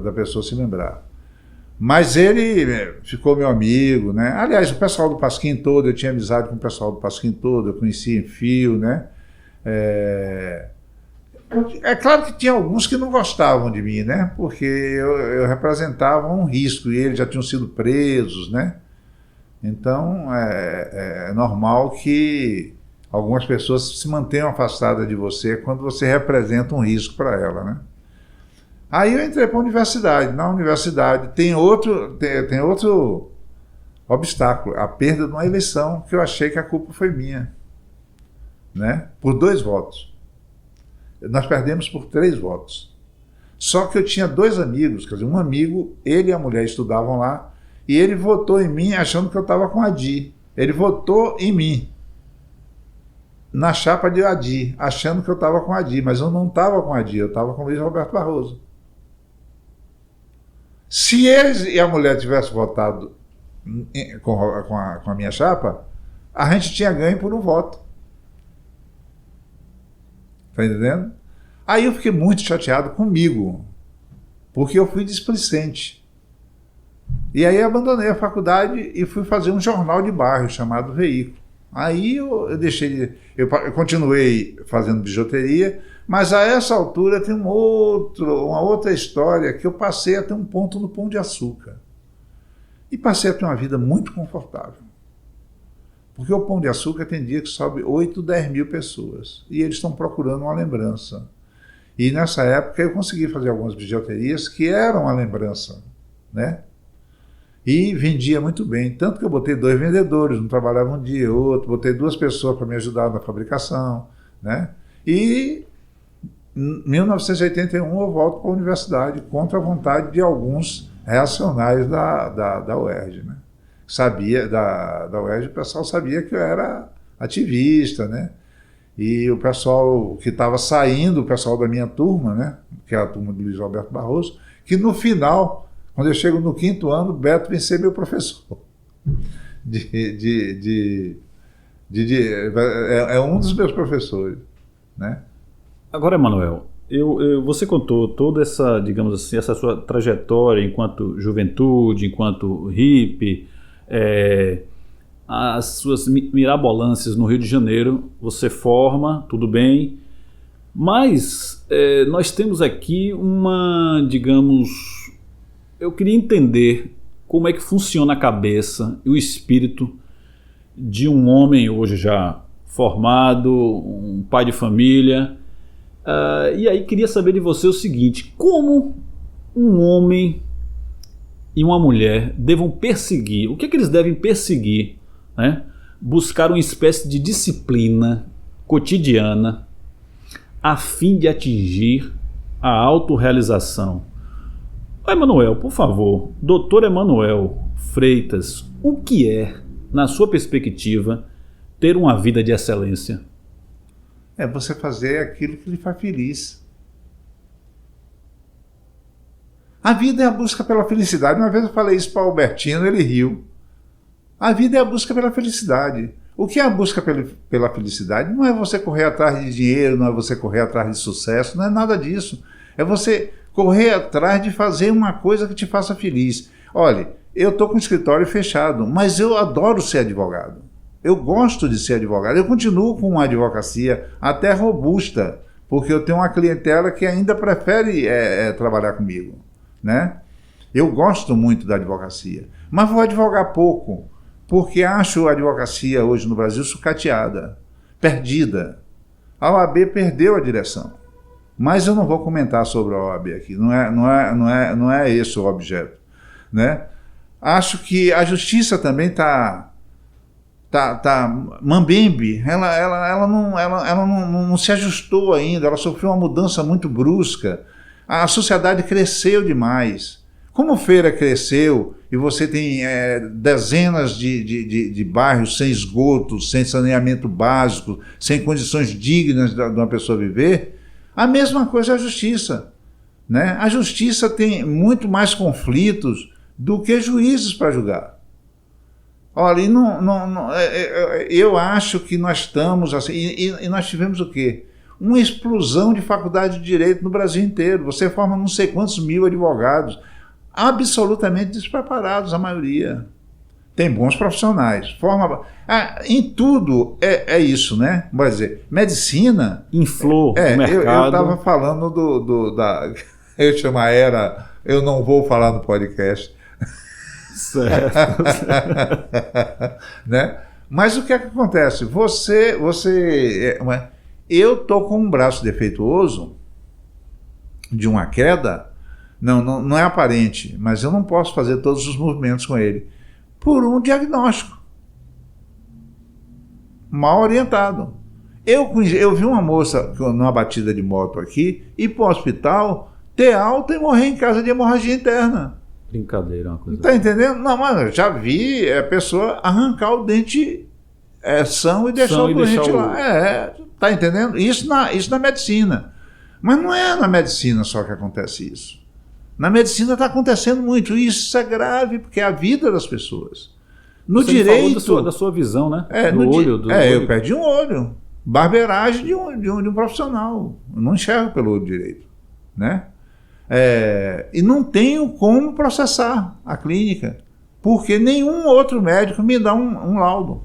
da pessoa se lembrar. Mas ele ficou meu amigo, né? Aliás, o pessoal do Pasquim todo, eu tinha amizade com o pessoal do Pasquim todo, eu conhecia em fio, né? É claro que tinha alguns que não gostavam de mim, né? Porque eu representava um risco e eles já tinham sido presos, né? Então, é normal que algumas pessoas se mantenham afastadas de você quando você representa um risco para ela, né? Aí eu entrei para a universidade. Na universidade tem outro obstáculo, a perda de uma eleição, que eu achei que a culpa foi minha, né? Por 2 votos. Nós perdemos por 3 votos. Só que eu tinha 2 amigos, quer dizer, um amigo, ele e a mulher estudavam lá, e ele votou em mim achando que eu estava com a Adi. Ele votou em mim, na chapa de Adi, achando que eu estava com a Adi, mas eu não estava com a Adi, eu estava com o Luiz Roberto Barroso. Se eles e a mulher tivessem votado com a minha chapa, a gente tinha ganho por 1 voto. Está entendendo? Aí eu fiquei muito chateado comigo, porque eu fui displicente. E aí abandonei a faculdade e fui fazer um jornal de bairro chamado Veículo. Aí eu deixei, eu continuei fazendo bijuteria, mas a essa altura tem uma outra história, que eu passei a ter um ponto no Pão de Açúcar. E passei a ter uma vida muito confortável. Porque o Pão de Açúcar tem dia que sobe 8, 10 mil pessoas. E eles estão procurando uma lembrança. E nessa época eu consegui fazer algumas bijuterias que eram uma lembrança, né? E vendia muito bem. Tanto que eu botei 2 vendedores, um trabalhava um dia, outro, botei 2 pessoas para me ajudar na fabricação, né? E em 1981 eu volto para a universidade contra a vontade de alguns reacionários da UERJ, né? Sabia, da UERJ, o pessoal sabia que eu era ativista, né? E o pessoal que estava saindo, o pessoal da minha turma, né? Que é a turma do Luiz Roberto Barroso, que no final, quando eu chego no 5º ano, Beto vem ser meu professor. É um dos meus professores, né? Agora, Emanuel, você contou toda essa, digamos assim, essa sua trajetória enquanto juventude, enquanto hippie, as suas mirabolâncias no Rio de Janeiro. Você forma, tudo bem, mas nós temos aqui uma, digamos, eu queria entender como é que funciona a cabeça e o espírito de um homem hoje já formado, um pai de família. E aí queria saber de você o seguinte: como um homem e uma mulher devam perseguir, o que é que eles devem perseguir, né? Buscar uma espécie de disciplina cotidiana a fim de atingir a autorrealização. Emanuel, por favor, Dr. Emanuel Freitas, o que é, na sua perspectiva, ter uma vida de excelência? É você fazer aquilo que lhe faz feliz. A vida é a busca pela felicidade. Uma vez eu falei isso para o Albertino, ele riu. A vida é a busca pela felicidade. O que é a busca pela felicidade? Não é você correr atrás de dinheiro, não é você correr atrás de sucesso, não é nada disso. É você correr atrás de fazer uma coisa que te faça feliz. Olha, eu estou com o escritório fechado, mas eu adoro ser advogado. Eu gosto de ser advogado. Eu continuo com uma advocacia até robusta, porque eu tenho uma clientela que ainda prefere trabalhar comigo, né? Eu gosto muito da advocacia, mas vou advogar pouco, porque acho a advocacia hoje no Brasil sucateada, perdida. A OAB perdeu a direção, mas eu não vou comentar sobre a OAB aqui, não é esse o objeto, né? Acho que a justiça também está mambembe, ela não se ajustou ainda, ela sofreu uma mudança muito brusca, a sociedade cresceu demais. Como Feira cresceu e você tem dezenas de bairros sem esgoto, sem saneamento básico, sem condições dignas de uma pessoa viver, a mesma coisa é a justiça, né? A justiça tem muito mais conflitos do que juízes para julgar. Olha, eu acho que nós estamos assim, e nós tivemos o quê? Uma explosão de faculdade de direito no Brasil inteiro. Você forma não sei quantos mil advogados, absolutamente despreparados, a maioria. Tem bons profissionais. Em tudo é isso, né? Vai dizer, medicina... Inflou o mercado. Eu estava falando eu chamo a era... Eu não vou falar no podcast. Certo. Né? Mas o que é que acontece? Eu estou com um braço defeituoso de uma queda, não é aparente, mas eu não posso fazer todos os movimentos com ele, por um diagnóstico mal orientado. Eu vi uma moça numa batida de moto aqui, ir para o hospital, ter alta e morrer em casa de hemorragia interna. Brincadeira, uma coisa. Tá entendendo? Não, mano, eu já vi a pessoa arrancar o dente são e deixar o doente lá. Tá entendendo? Isso na medicina. Mas não é na medicina só que acontece isso. Na medicina está acontecendo muito. Isso é grave, porque é a vida das pessoas. No Você direito. falou da sua visão, né? Do olho. Eu perdi um olho. Barbeiragem de um profissional. Eu não enxergo pelo olho direito. Né? E não tenho como processar a clínica, porque nenhum outro médico me dá um laudo.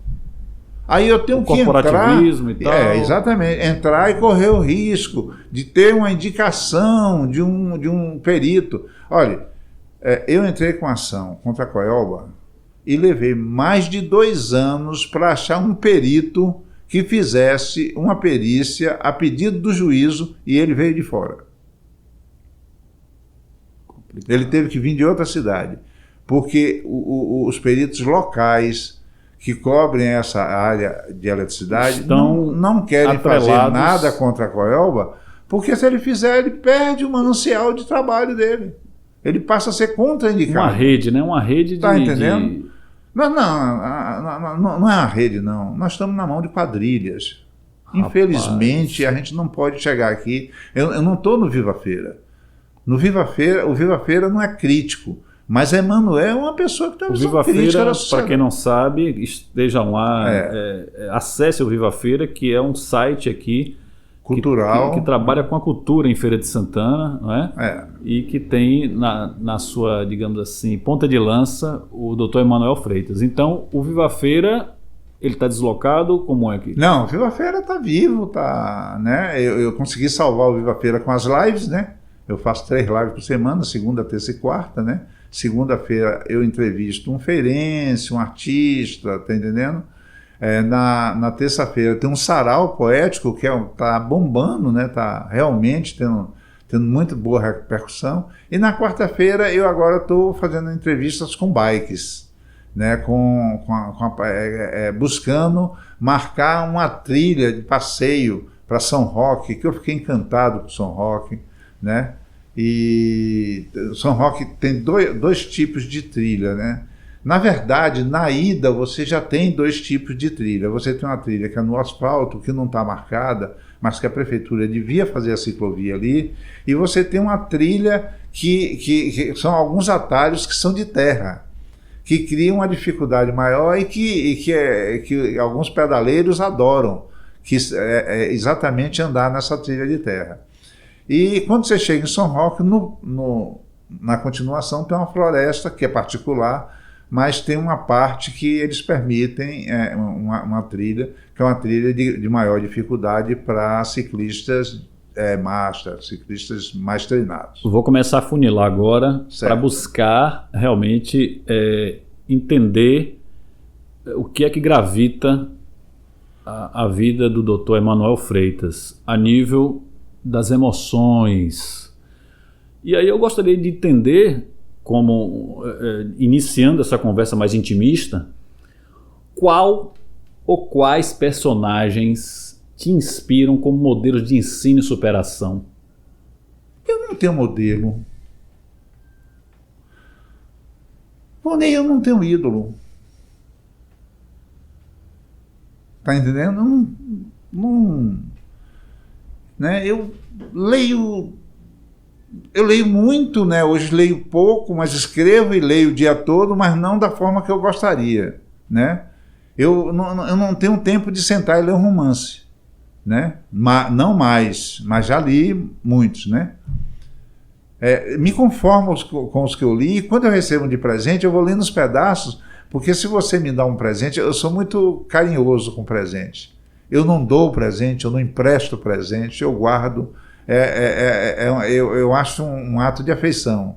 Aí eu tenho que entrar, corporativismo e tal. Exatamente, entrar e correr o risco de ter uma indicação de um perito. Olha, eu entrei com ação contra a Coelba e levei mais de 2 anos para achar um perito que fizesse uma perícia a pedido do juízo, e ele veio de fora. Ele teve que vir de outra cidade, porque os peritos locais que cobrem essa área de eletricidade não querem fazer nada contra a Coelba, porque se ele fizer, ele perde o manancial de trabalho dele. Ele passa a ser contraindicado. Uma rede, né? Uma rede Tá entendendo? Não é uma rede, não. Nós estamos na mão de quadrilhas. Rapaz. Infelizmente, a gente não pode chegar aqui. Eu não estou no Viva Feira. No Viva Feira, o Viva Feira não é crítico. Mas Emanuel é uma pessoa que tem uma visão crítica da sociedade. Para quem não sabe, estejam lá, acesse o Viva Feira, que é um site aqui cultural que trabalha com a cultura em Feira de Santana, não é? E que tem na sua, digamos assim, ponta de lança o Dr. Emanuel Freitas. Então, o Viva Feira, ele está deslocado? Como é que? Não, o Viva Feira está vivo, né? Eu consegui salvar o Viva Feira com as lives, né? Eu faço 3 lives por semana, segunda, terça e quarta, né? Segunda-feira eu entrevisto um feirense, um artista, tá entendendo? Na terça-feira tem um sarau poético que tá bombando, né? Tá realmente tendo muito boa repercussão. E na quarta-feira eu agora estou fazendo entrevistas com bikes, né? Buscando marcar uma trilha de passeio para São Roque, que eu fiquei encantado com São Roque, né? E São Roque tem dois tipos de trilha, né? Na verdade, na ida você já tem 2 tipos de trilha. Você tem uma trilha que é no asfalto, que não está marcada, mas que a prefeitura devia fazer a ciclovia ali, e você tem uma trilha que são alguns atalhos que são de terra, que criam uma dificuldade maior e que alguns pedaleiros adoram, que é exatamente andar nessa trilha de terra. E quando você chega em São Roque, na continuação tem uma floresta que é particular, mas tem uma parte que eles permitem uma trilha, que é uma trilha de maior dificuldade para ciclistas master, ciclistas mais treinados. Vou começar a funilar agora para buscar realmente entender o que é que gravita a vida do Dr. Emanuel Freitas a nível das emoções. E aí eu gostaria de entender, como iniciando essa conversa mais intimista, qual ou quais personagens te inspiram como modelos de ensino e superação? Eu não tenho modelo. Eu não tenho ídolo. Tá entendendo? Né? Eu leio muito, né? Hoje leio pouco, mas escrevo e leio o dia todo, mas não da forma que eu gostaria, né? Eu não tenho tempo de sentar e ler um romance, né? Não mais, mas já li muitos, né? Me conformo com os que eu li, e quando eu recebo de presente, eu vou lendo os pedaços, porque se você me dá um presente, eu sou muito carinhoso com presente. Eu não dou presente, eu não empresto presente, eu guardo. Eu acho um ato de afeição.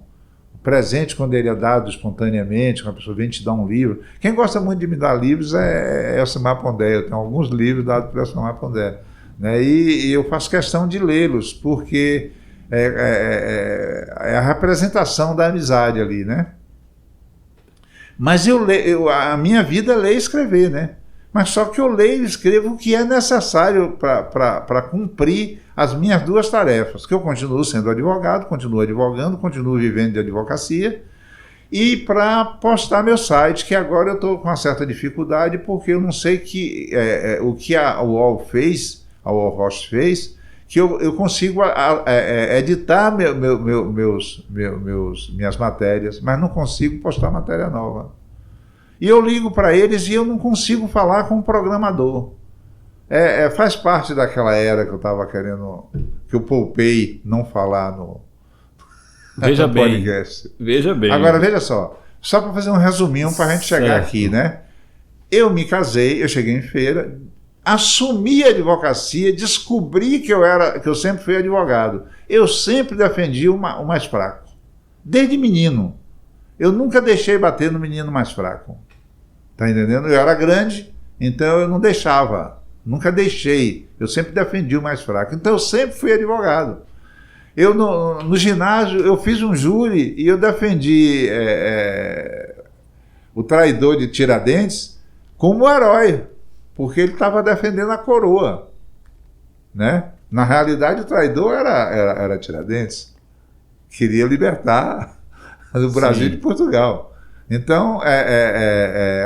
O presente, quando ele é dado espontaneamente, quando a pessoa vem te dar um livro. Quem gosta muito de me dar livros é Elcimar Pondé. Eu tenho alguns livros dados por Elcimar Pondé, né? E eu faço questão de lê-los, porque é a representação da amizade ali, né? Mas a minha vida é ler e escrever, né? Mas só que eu leio e escrevo o que é necessário para cumprir as minhas duas tarefas, que eu continuo sendo advogado, continuo advogando, continuo vivendo de advocacia, e para postar meu site, que agora eu estou com uma certa dificuldade, porque eu não sei o que a UOL fez, a UOL Rocha fez, que eu consigo editar minhas matérias, mas não consigo postar matéria nova. E eu ligo para eles e eu não consigo falar com o programador. Faz parte daquela era que eu estava querendo, que eu poupei não falar no podcast. Veja bem. Agora, veja só para fazer um resuminho para a gente chegar aqui, né? Eu me casei, eu cheguei em feira, assumi a advocacia, descobri que eu sempre fui advogado. Eu sempre defendi o mais fraco, desde menino. Eu nunca deixei bater no menino mais fraco. Tá entendendo? Eu era grande, então eu não deixava. Nunca deixei. Eu sempre defendi o mais fraco. Então eu sempre fui advogado. Eu no ginásio, eu fiz um júri e eu defendi o traidor de Tiradentes como herói, porque ele estava defendendo a coroa, né? Na realidade, o traidor era Tiradentes. Queria libertar do Brasil e de Portugal. Então,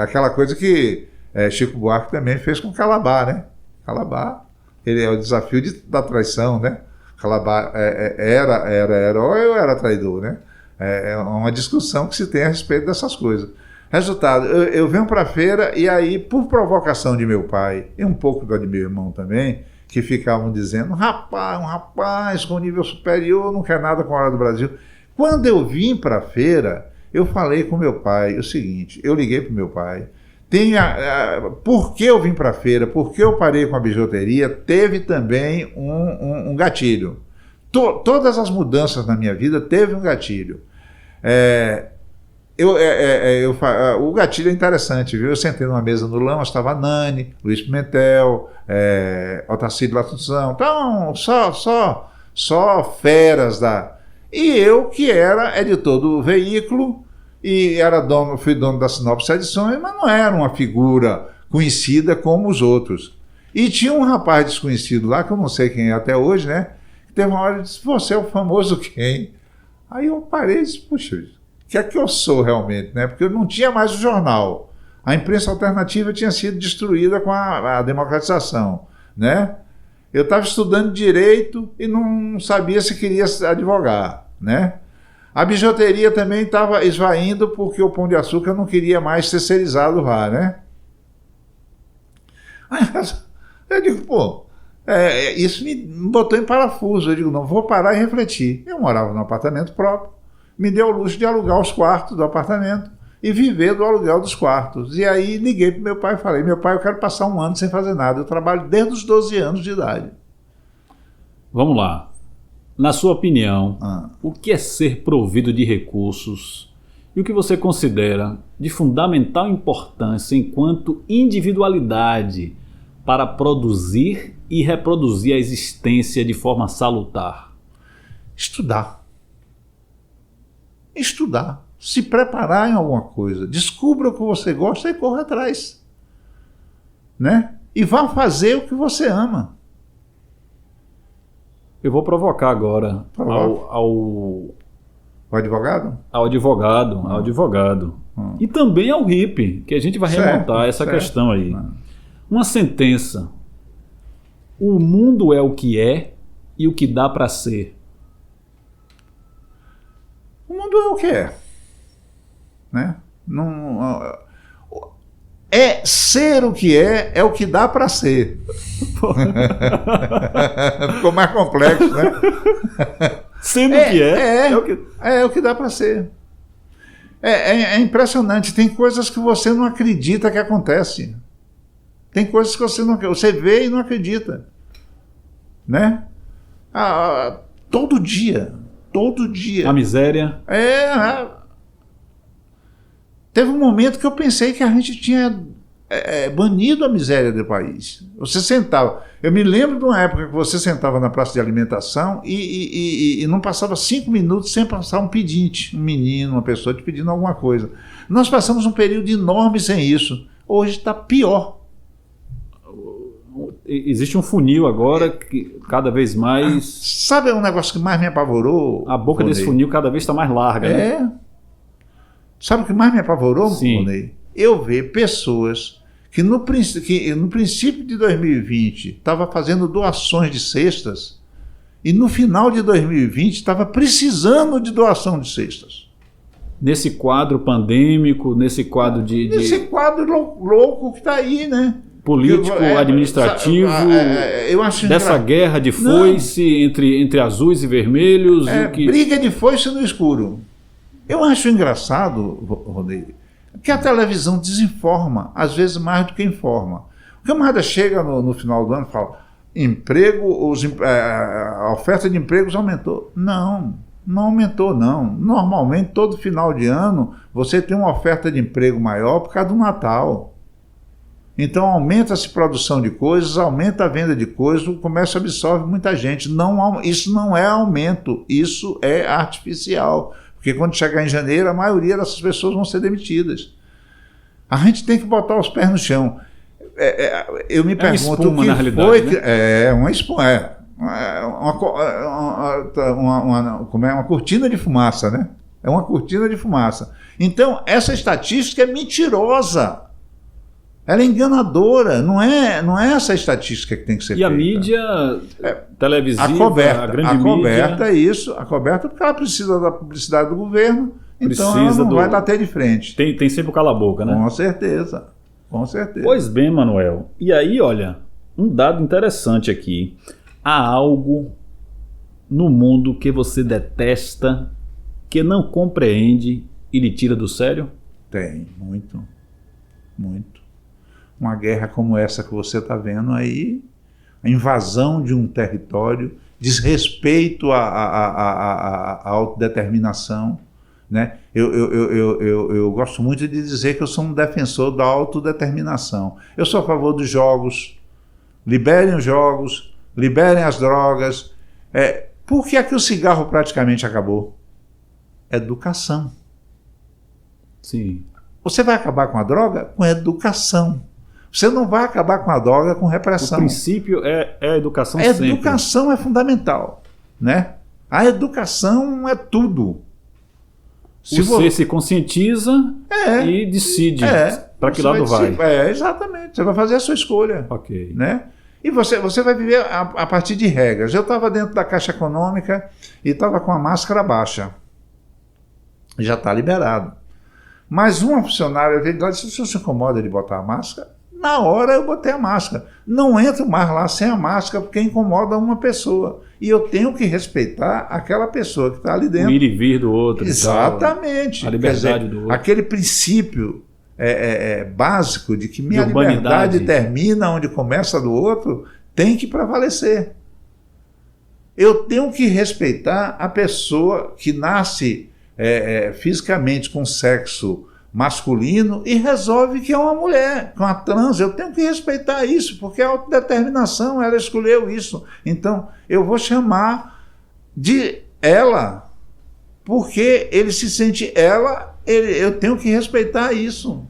aquela coisa que Chico Buarque também fez com Calabar, né? Calabar, ele é o desafio da traição, né? Calabar era herói ou era traidor, né? É uma discussão que se tem a respeito dessas coisas. Resultado, eu venho para a feira e aí, por provocação de meu pai e um pouco do de meu irmão também, que ficavam dizendo, um rapaz com nível superior, não quer nada com a Hora do Brasil. Quando eu vim para a feira, eu falei com meu pai o seguinte, eu liguei para o meu pai, por que eu vim para a feira, por que eu parei com a bijuteria, teve também um gatilho. Todas as mudanças na minha vida teve um gatilho. O gatilho é interessante, viu? Eu sentei numa mesa no Lama, estava a Nani, Luiz Pimentel, Otacílio Lassunção, então só feras da... E eu, que era editor do veículo, e fui dono da Sinopse Edições, mas não era uma figura conhecida como os outros. E tinha um rapaz desconhecido lá, que eu não sei quem é até hoje, né? Que teve uma hora e disse, você é o famoso quem? Aí eu parei e disse, puxa, o que é que eu sou realmente, né? Porque eu não tinha mais o jornal. A imprensa alternativa tinha sido destruída com a democratização, né? Eu estava estudando direito e não sabia se queria advogar, né? A bijuteria também estava esvaindo porque o Pão de Açúcar não queria mais terceirizado lá, né? Eu digo, isso me botou em parafuso. Eu digo, não, vou parar e refletir. Eu morava num apartamento próprio, me deu o luxo de alugar os quartos do apartamento e viver do aluguel dos quartos. E aí liguei para meu pai e falei, meu pai, eu quero passar um ano sem fazer nada. Eu trabalho desde os 12 anos de idade. Vamos lá. Na sua opinião, o que é ser provido de recursos e o que você considera de fundamental importância enquanto individualidade para produzir e reproduzir a existência de forma salutar? Estudar. Se preparar em alguma coisa. Descubra o que você gosta e corra atrás. Né? E vá fazer o que você ama. Eu vou provocar agora o advogado? Ao advogado. E também ao hippie, que a gente vai remontar essa questão aí. Uma sentença. O mundo é o que é e o que dá para ser. O mundo é o que é. Né? Ser o que é o que dá para ser. Ficou mais complexo, né? Sendo o que é o que dá para ser. É impressionante. Tem coisas que você não acredita que acontecem. Tem coisas que você vê e não acredita. Né? Todo dia. A miséria. Teve um momento que eu pensei que a gente tinha banido a miséria do país. Você sentava... Eu me lembro de uma época que você sentava na praça de alimentação e não passava 5 minutos sem passar um pedinte, um menino, uma pessoa te pedindo alguma coisa. Nós passamos um período enorme sem isso. Hoje está pior. Existe um funil agora que cada vez mais... Sabe um negócio que mais me apavorou? A boca desse funil cada vez está mais larga, né? Sabe o que mais me apavorou, Sim. Ney? Eu ver pessoas que no princípio de 2020 estava fazendo doações de cestas e no final de 2020 estava precisando de doação de cestas. Nesse quadro pandêmico, nesse quadro Nesse quadro louco que está aí, né? Político, administrativo, eu acho dessa guerra de foice entre azuis e vermelhos. Briga de foice no escuro. Eu acho engraçado, Rodrigo, que a televisão desinforma, às vezes mais do que informa. O camarada chega no final do ano e fala: a oferta de empregos aumentou. Não aumentou, não. Normalmente, todo final de ano, você tem uma oferta de emprego maior por causa do Natal. Então aumenta-se a produção de coisas, aumenta a venda de coisas, o comércio absorve muita gente. Isso não é aumento, isso é artificial. Porque quando chegar em janeiro, a maioria dessas pessoas vão ser demitidas. A gente tem que botar os pés no chão. Eu me pergunto espuma, o que na realidade, foi... né? Uma espuma, uma cortina de fumaça, né? É uma cortina de fumaça. Então, essa estatística é mentirosa. Ela é enganadora, não é essa estatística que tem que ser feita. E a mídia televisiva, a grande mídia... A coberta porque ela precisa da publicidade do governo, então ela não vai bater de frente. Tem sempre o cala-boca, né? Com certeza. Pois bem, Manuel. E aí, olha, um dado interessante aqui. Há algo no mundo que você detesta, que não compreende e lhe tira do sério? Tem, muito. Uma guerra como essa que você está vendo aí, a invasão de um território, desrespeito à autodeterminação, né? Eu gosto muito de dizer que eu sou um defensor da autodeterminação. Eu sou a favor dos jogos, liberem os jogos, liberem as drogas. Por que é que o cigarro praticamente acabou? Educação. Sim. Você vai acabar com a droga? Com educação. Você não vai acabar com a droga com repressão. O princípio é a educação A sempre. educação é fundamental, né? A educação é tudo. Você se conscientiza e decide para que lado vai. Exatamente. Você vai fazer a sua escolha. Ok. Né? E você vai viver a partir de regras. Eu estava dentro da Caixa Econômica e estava com a máscara baixa. Já está liberado. Mas uma funcionária veio lá e disse: o senhor se incomoda de botar a máscara? Na hora eu botei a máscara. Não entro mais lá sem a máscara porque incomoda uma pessoa. E eu tenho que respeitar aquela pessoa que está ali dentro. O ir e vir do outro. Exatamente. A liberdade do outro. Aquele princípio básico de que minha liberdade termina onde começa a do outro tem que prevalecer. Eu tenho que respeitar a pessoa que nasce fisicamente com sexo masculino e resolve que é uma mulher, com a trans. Eu tenho que respeitar isso, porque é autodeterminação, ela escolheu isso. Então, eu vou chamar de ela, porque ele se sente ela, eu tenho que respeitar isso.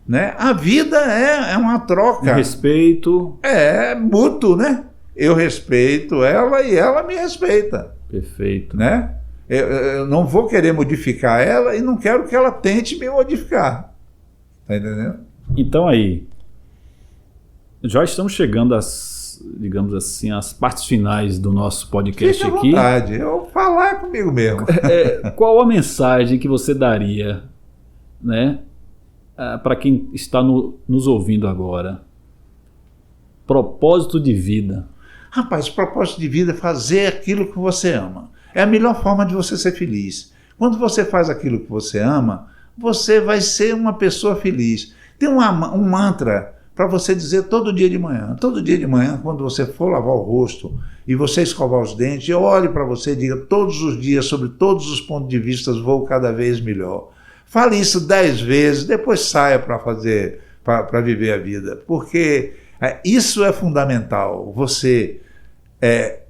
Né? A vida é uma troca. Respeito. É mútuo, né? Eu respeito ela e ela me respeita. Perfeito. Né? Eu não vou querer modificar ela e não quero que ela tente me modificar. Está entendendo? Então aí, já estamos chegando às, digamos assim, às partes finais do nosso podcast aqui. Fique à vontade, eu falar comigo mesmo. Qual a mensagem que você daria, né, para quem está nos ouvindo agora? Propósito de vida. Rapaz, propósito de vida é fazer aquilo que você ama. É a melhor forma de você ser feliz. Quando você faz aquilo que você ama, você vai ser uma pessoa feliz. Tem um mantra para você dizer todo dia de manhã. Todo dia de manhã, quando você for lavar o rosto e você escovar os dentes, olhe para você e diga todos os dias, sobre todos os pontos de vista, vou cada vez melhor. Fale isso 10 vezes, depois saia para viver a vida. Porque isso é fundamental. Você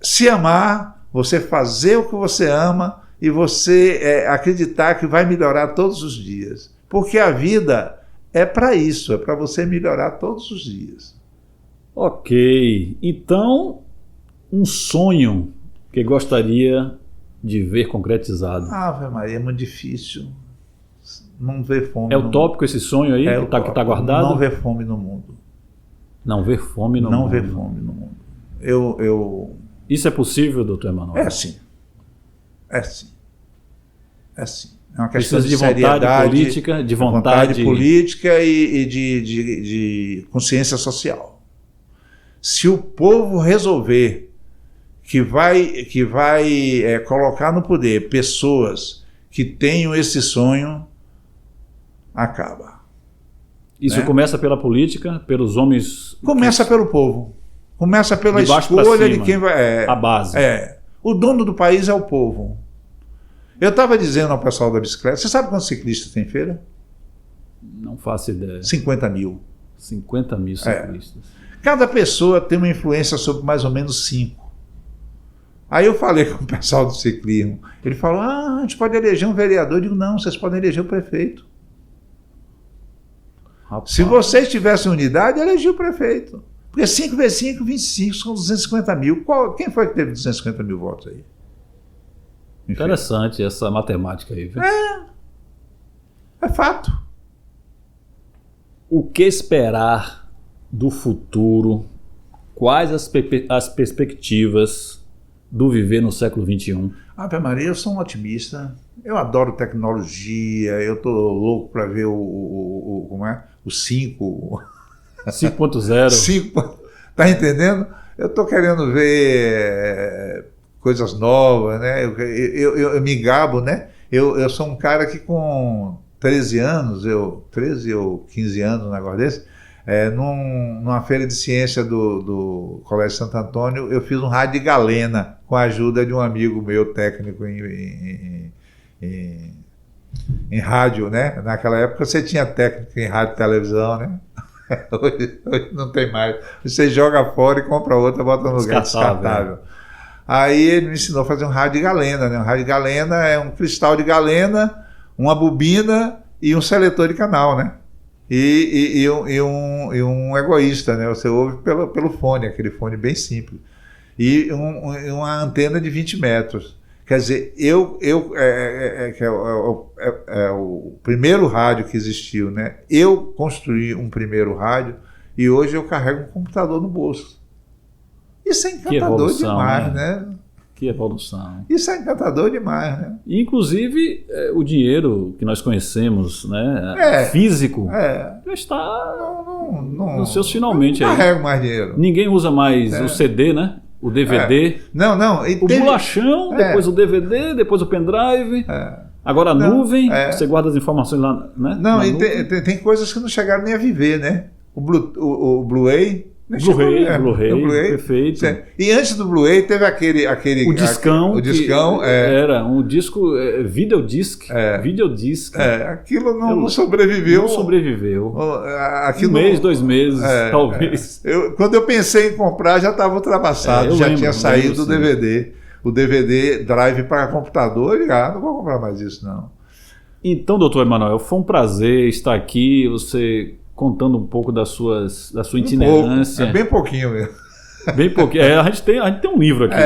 se amar, você fazer o que você ama e você acreditar que vai melhorar todos os dias. Porque a vida é para isso, é para você melhorar todos os dias. Ok. Então, um sonho que gostaria de ver concretizado. Ave Maria, é muito difícil. Não ver fome. É utópico esse sonho aí que está guardado? Não ver fome no mundo. Não ver fome no mundo. Não ver fome no mundo. Isso é possível, doutor Emanuel? É sim. É sim. É sim. É uma questão de vontade política, de vontade política e de consciência social. Se o povo resolver que vai colocar no poder pessoas que tenham esse sonho, acaba. Isso começa pela política, pelos homens... Começa pelo povo. Começa pela escolha de quem vai... a base. O dono do país é o povo. Eu estava dizendo ao pessoal da bicicleta, você sabe quantos ciclistas tem feira? Não faço ideia. 50 mil. 50 mil ciclistas. Cada pessoa tem uma influência sobre mais ou menos 5. Aí eu falei com o pessoal do ciclismo. Ele falou, a gente pode eleger um vereador. Eu digo, não, vocês podem eleger o prefeito. Rapaz. Se vocês tivessem unidade, elegia o prefeito. Porque 5 vezes 5, 25, são 250 mil. Quem foi que teve 250 mil votos aí? Interessante essa matemática aí. Viu? É fato. O que esperar do futuro? Quais as perspectivas do viver no século XXI? Ave Maria, eu sou um otimista. Eu adoro tecnologia. Eu estou louco para ver o 5. 5.0. Tá entendendo? Eu estou querendo ver coisas novas, né? Eu me gabo, né? Eu sou um cara que com 13 anos, 13 ou 15 anos, um negócio desse, numa feira de ciência do Colégio Santo Antônio, eu fiz um rádio de galena com a ajuda de um amigo meu técnico em rádio, né? Naquela época você tinha técnico em rádio e televisão, né? Hoje não tem mais. Você joga fora e compra outra, bota no lugar descartável. Aí ele me ensinou a fazer um rádio de galena, né? Um rádio de galena é um cristal de galena, uma bobina e um seletor de canal, né? E um egoísta, né? Você ouve pelo fone, aquele fone bem simples. E uma antena de 20 metros. Quer dizer, é o primeiro rádio que existiu, né? Eu construí um primeiro rádio e hoje eu carrego um computador no bolso. Isso é encantador demais, né? Que evolução. Isso é encantador demais, né? E, inclusive, o dinheiro que nós conhecemos, né? Físico, já está nos seus finalmente aí. Não carrego mais dinheiro. Ninguém usa mais o CD, né? O DVD. Não. O bolachão, depois o DVD, depois o pendrive. Agora a nuvem, você guarda as informações lá, né? Não, e tem coisas que não chegaram nem a viver, né? O Blu-ray. Blu-ray, perfeito. E antes do Blu-ray teve aquele o discão. O discão era um disco, videodisc. Videodisc. Aquilo não sobreviveu. Não sobreviveu. Aquilo, 1 mês, 2 meses, talvez. Quando eu pensei em comprar, já estava ultrapassado. Tinha saído o DVD. O DVD drive para computador. E não vou comprar mais isso, não. Então, doutor Emanuel, foi um prazer estar aqui. Você contando um pouco da sua itinerância. Bem pouquinho mesmo. Bem pouquinho. A gente tem um livro aqui.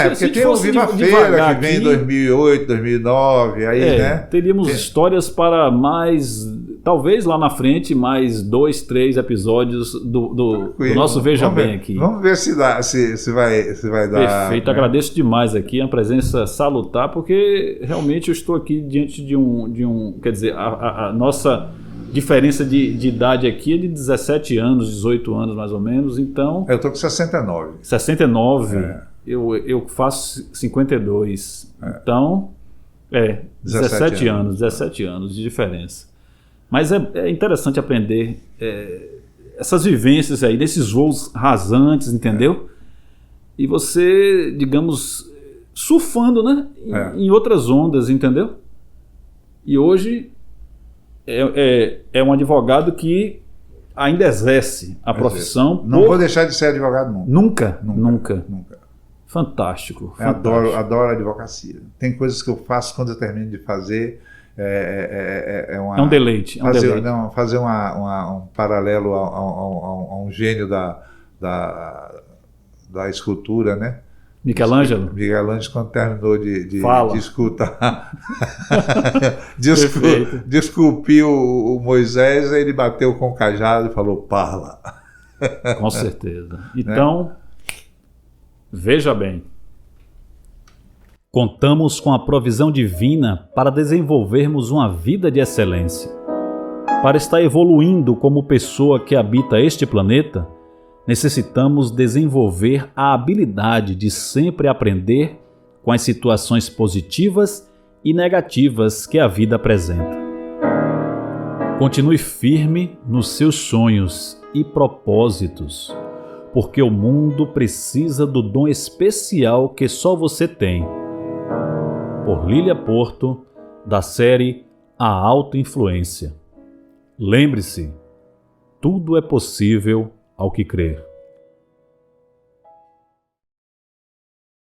Porque tem o Viva Feira, que vem em 2008, 2009, aí, né? Teríamos histórias para mais, talvez lá na frente, mais 2, 3 episódios do nosso Veja Bem aqui. Vamos ver se vai dar. Perfeito, agradeço demais aqui a presença salutar, porque realmente eu estou aqui diante de um quer dizer, a nossa diferença de idade aqui é de 17 anos, 18 anos mais ou menos, então... Eu estou com 69. 69, eu faço 52, então, 17 anos de diferença. Mas é interessante aprender essas vivências aí, desses voos rasantes, entendeu? E você, digamos, surfando, né? Em outras ondas, entendeu? E hoje... é um advogado que ainda exerce a profissão. Não vou deixar de ser advogado nunca. Nunca. Fantástico. Adoro a advocacia. Tem coisas que eu faço quando eu termino de fazer. É um deleite. Fazer um paralelo a um gênio da escultura, né? Michelangelo, quando terminou de escultar, de esculpir o Moisés, ele bateu com o cajado e falou, parla. Com certeza. Então, veja bem. Contamos com a provisão divina para desenvolvermos uma vida de excelência. Para estar evoluindo como pessoa que habita este planeta, necessitamos desenvolver a habilidade de sempre aprender com as situações positivas e negativas que a vida apresenta. Continue firme nos seus sonhos e propósitos, porque o mundo precisa do dom especial que só você tem. Por Lília Porto, da série A Autoinfluência. Lembre-se, tudo é possível ao que crer.